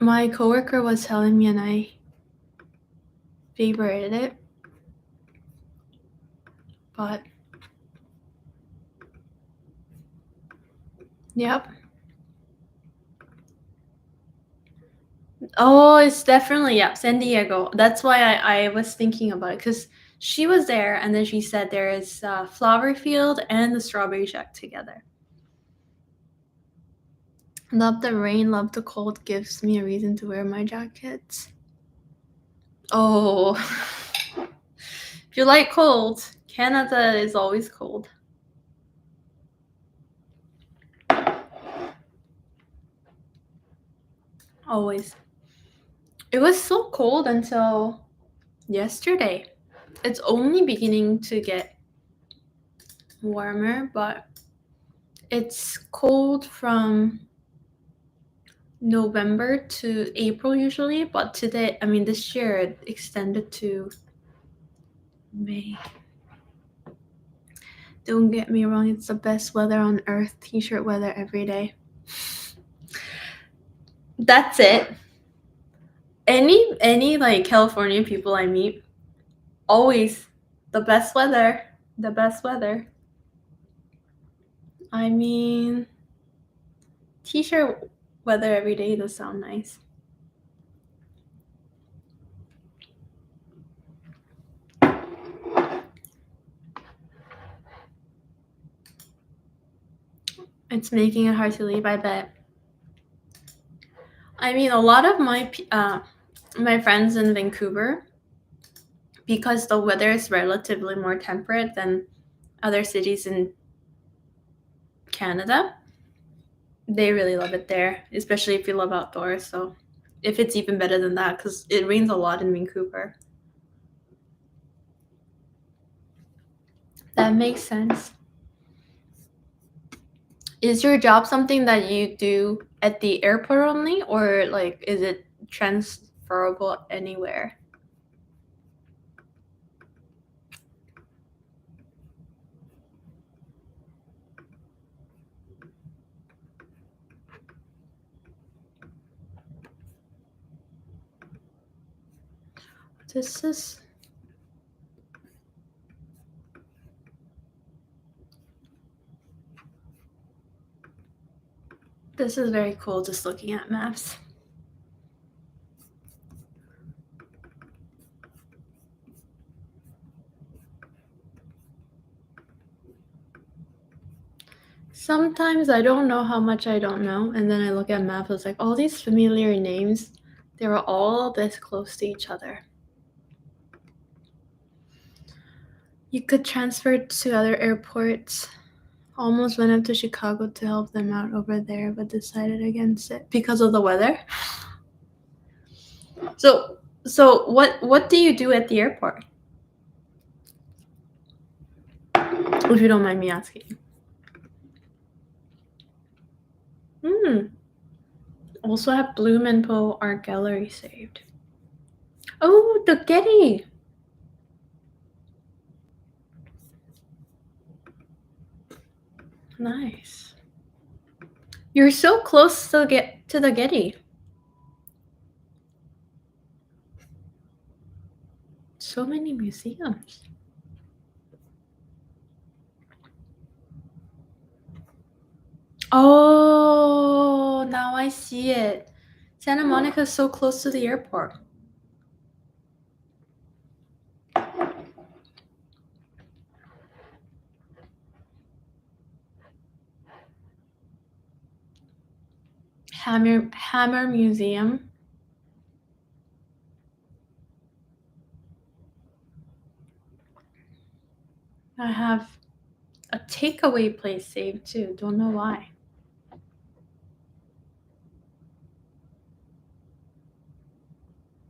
My coworker was telling me and I favorited it. But yep. Oh, it's definitely, yeah, San Diego. That's why I was thinking about it, because she was there and then she said there is Flower Field and the Strawberry Shack together. Love the rain, love the cold, gives me a reason to wear my jackets. Oh, if you like cold, Canada is always cold. Always. It was so cold until yesterday. It's only beginning to get warmer, but it's cold from November to April usually, but today, I mean, this year it extended to May. Don't get me wrong, it's the best weather on earth. T-shirt weather every day. That's it. Any like California people I meet, always the best weather. The best weather. I mean, T-shirt weather every day does sound nice. It's making it hard to leave, I bet. I mean, a lot of my friends in Vancouver, because the weather is relatively more temperate than other cities in Canada, they really love it there, especially if you love outdoors. So if it's even better than that, because it rains a lot in Vancouver. That makes sense. Is your job something that you do at the airport only, or like is it transferable anywhere? This is very cool just looking at maps. Sometimes I don't know how much I don't know, and then I look at maps, it's like all these familiar names, they were all this close to each other. You could transfer to other airports. Almost went up to Chicago to help them out over there, but decided against it because of the weather. So what do you do at the airport? If you don't mind me asking. Also have Blumenthal Art Gallery saved. Oh, the Getty. Nice. You're so close to get to the Getty. So many museums. Oh, now I see it. Santa Monica is so close to the airport. Hammer Museum. I have a takeaway place saved too. Don't know why.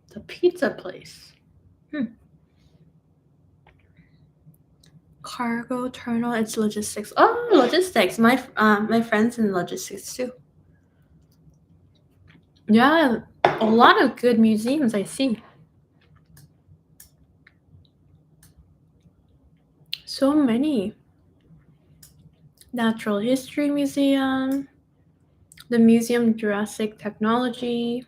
The pizza place. Cargo terminal. It's logistics. Oh, logistics. My friends in logistics too. Yeah, a lot of good museums I see. So many. Natural History Museum, the Museum of Jurassic Technology.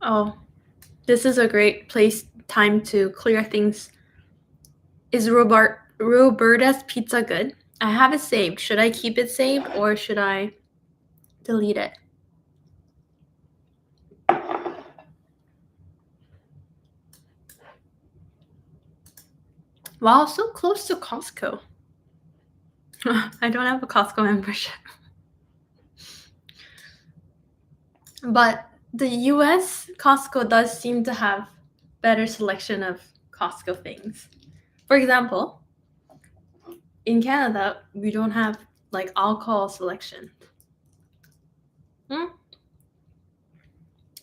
Oh, this is a great time to clear things. Is Roberta's Pizza good? I have it saved. Should I keep it saved or should I delete it? Wow, so close to Costco. I don't have a Costco membership. But the US Costco does seem to have better selection of Costco things. For example, in Canada, we don't have like alcohol selection.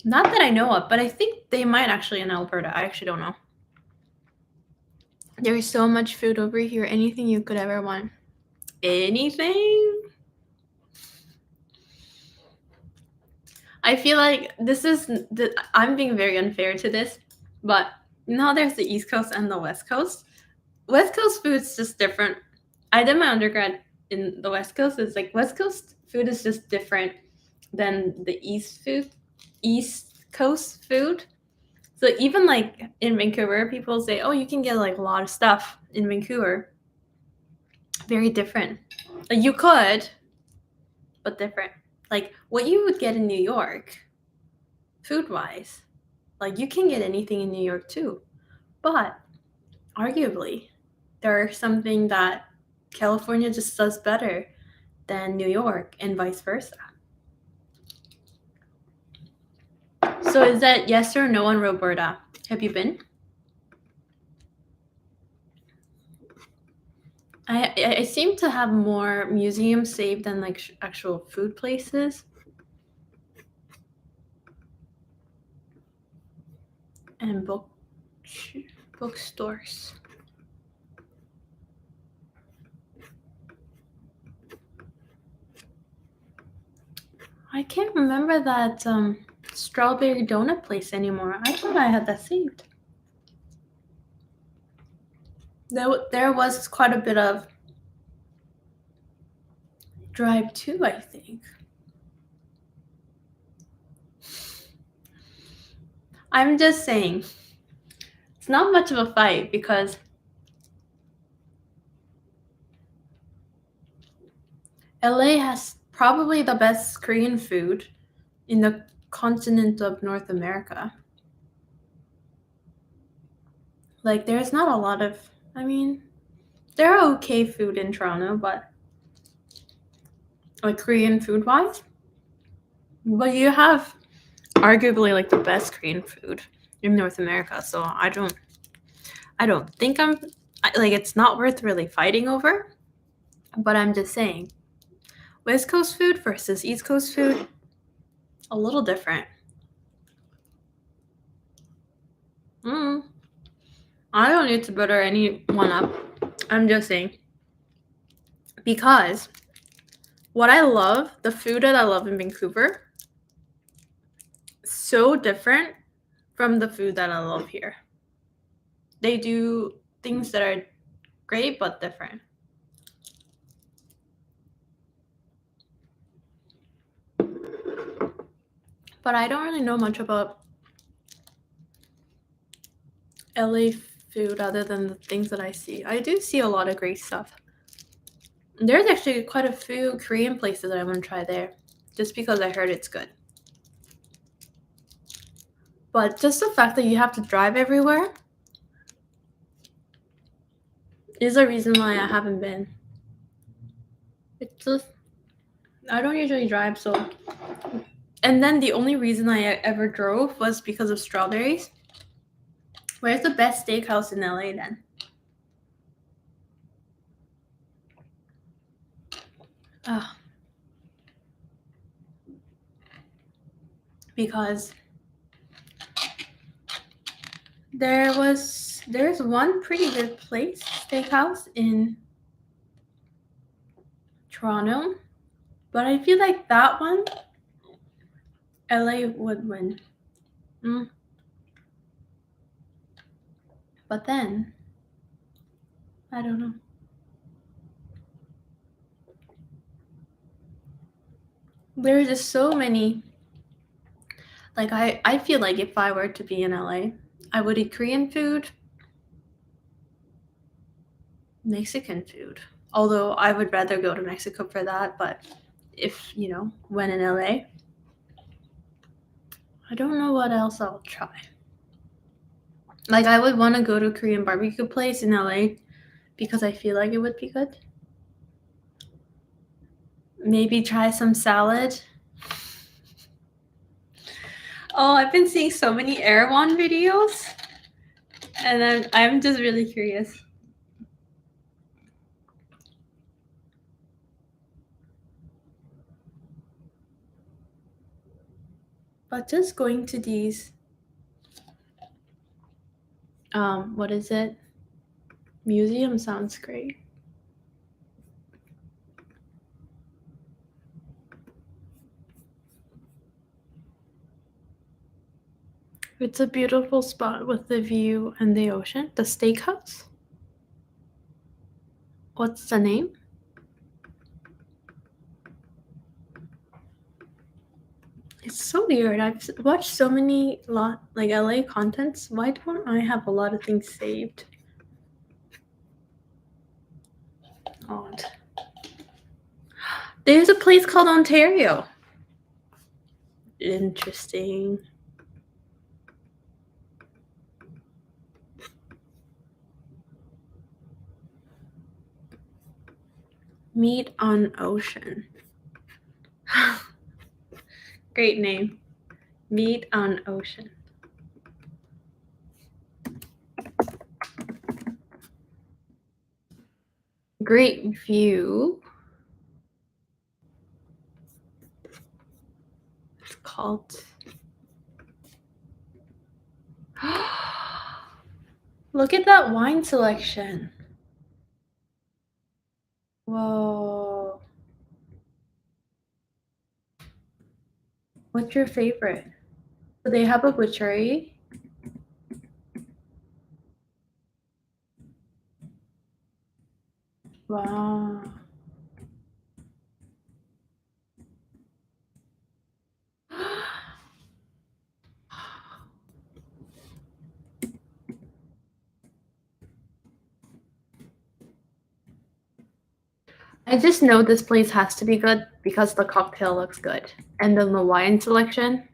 Not that I know of, but I think they might actually in Alberta. I actually don't know. There is so much food over here. Anything you could ever want. Anything? I feel like I'm being very unfair to this, but now there's the East Coast and the West Coast. West Coast food's just different. I did my undergrad in the West Coast. It's like West Coast food is just different than the East Coast food. So even like in Vancouver, people say, "Oh, you can get like a lot of stuff in Vancouver." Very different. Like you could, but different. Like what you would get in New York, food-wise, like you can get anything in New York too. But arguably, there's something that California just does better than New York and vice versa. So is that yes or no on Roberta? Have you been? I seem to have more museums saved than like actual food places. And bookstores. I can't remember that strawberry donut place anymore. I thought I had that saved. There was quite a bit of drive too, I think. I'm just saying, it's not much of a fight because LA has probably the best Korean food in the continent of North America. Like, there's not a lot of, I mean, there are okay food in Toronto, but like Korean food wise, but you have arguably like the best Korean food in North America. So I don't think like it's not worth really fighting over, but I'm just saying West Coast food versus East Coast food, a little different. I don't need to butter anyone up. I'm just saying. Because what I love, the food that I love in Vancouver, so different from the food that I love here. They do things that are great but different. But I don't really know much about LA food other than the things that I see. I do see a lot of great stuff. There's actually quite a few Korean places that I want to try there, just because I heard it's good. But just the fact that you have to drive everywhere is a reason why I haven't been. It's just, I don't usually drive, so. And then the only reason I ever drove was because of strawberries. Where's the best steakhouse in LA then? Because there's one pretty good place, steakhouse in Toronto, but I feel like that one, LA would win. But then, I don't know. There's just so many. Like I feel like if I were to be in LA, I would eat Korean food, Mexican food. Although I would rather go to Mexico for that, but if, when in LA, I don't know what else I'll try. Like I would want to go to a Korean barbecue place in LA because I feel like it would be good. Maybe try some salad. Oh, I've been seeing so many Erewhon videos, and I'm just really curious. But just going to these, what is it? Museum sounds great. It's a beautiful spot with the view and the ocean. The steakhouse? What's the name? It's so weird. I've watched so many like LA contents. Why don't I have a lot of things saved? Odd. There's a place called Ontario. Interesting. Meet on Ocean. Great name. Meet on Ocean. Great view. It's called. Look at that wine selection. Whoa. What's your favorite? Do they have a butchery? Wow. I just know this place has to be good because the cocktail looks good. And then the wine selection.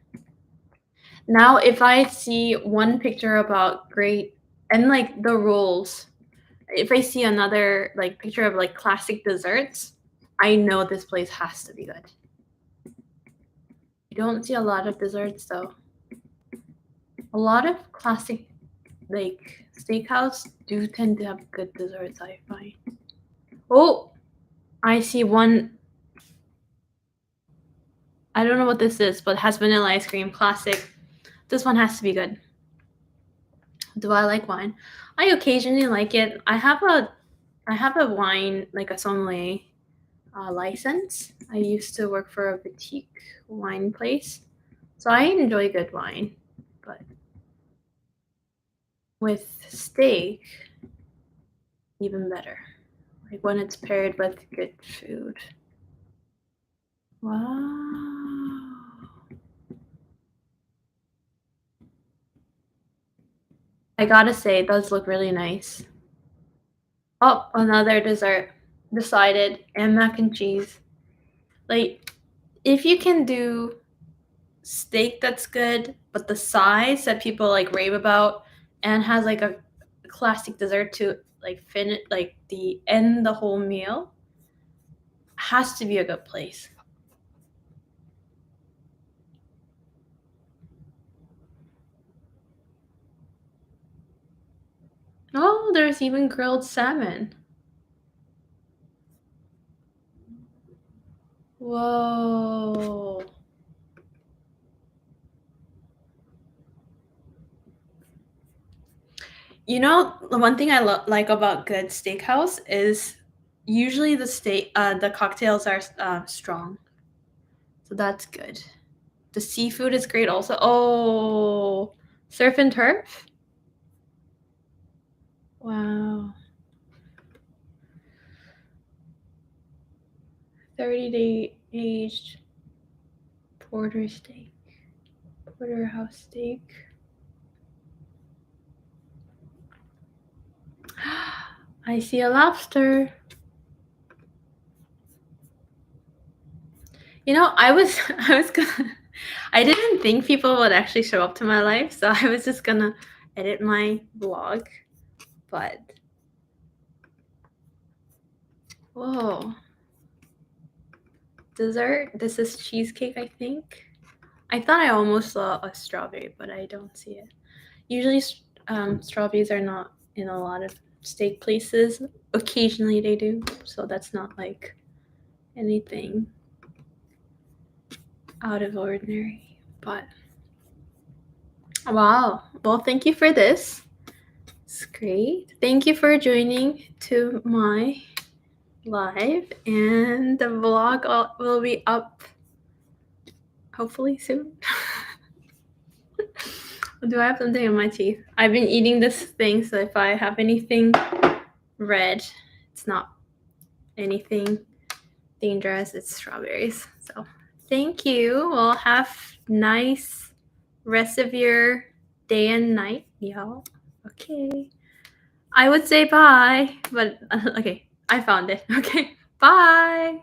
Now, if I see one picture about great and like the rules, if I see another like picture of like classic desserts, I know this place has to be good. You don't see a lot of desserts though. A lot of classic like steakhouse do tend to have good desserts, I find. Oh, I see one. I don't know what this is, but it has vanilla ice cream, classic. This one has to be good. Do I like wine? I occasionally like it. I have a wine, like a sommelier license. I used to work for a boutique wine place, so I enjoy good wine. But with steak, even better. Like when it's paired with good food. Wow. I gotta say, it does look really nice. Oh, another dessert. Decided. And mac and cheese. Like, if you can do steak that's good, but the size that people like rave about and has like a classic dessert to like finish like the end the whole meal, has to be a good place. Oh, there's even grilled salmon. Whoa. You know, the one thing I like about good steakhouse is usually the cocktails are strong, so that's good. The seafood is great also. Oh, surf and turf. Wow. 30-day aged porterhouse steak. I see a lobster. You know, I was gonna I didn't think people would actually show up to my life, so I was just gonna edit my vlog. But whoa. Dessert. This is cheesecake, I think. I thought I almost saw a strawberry, but I don't see it. Usually, strawberries are not in a lot of steak places. Occasionally, they do, so that's not like anything out of ordinary. But Wow. Well, thank you for this. It's great. Thank you for joining to my live, and the vlog will be up hopefully soon. Do I have something in my teeth? I've been eating this thing, so if I have anything red, it's not anything dangerous. It's strawberries. So thank you. Well, have nice rest of your day and night, y'all. Okay. I would say bye, but okay, I found it. Okay, bye.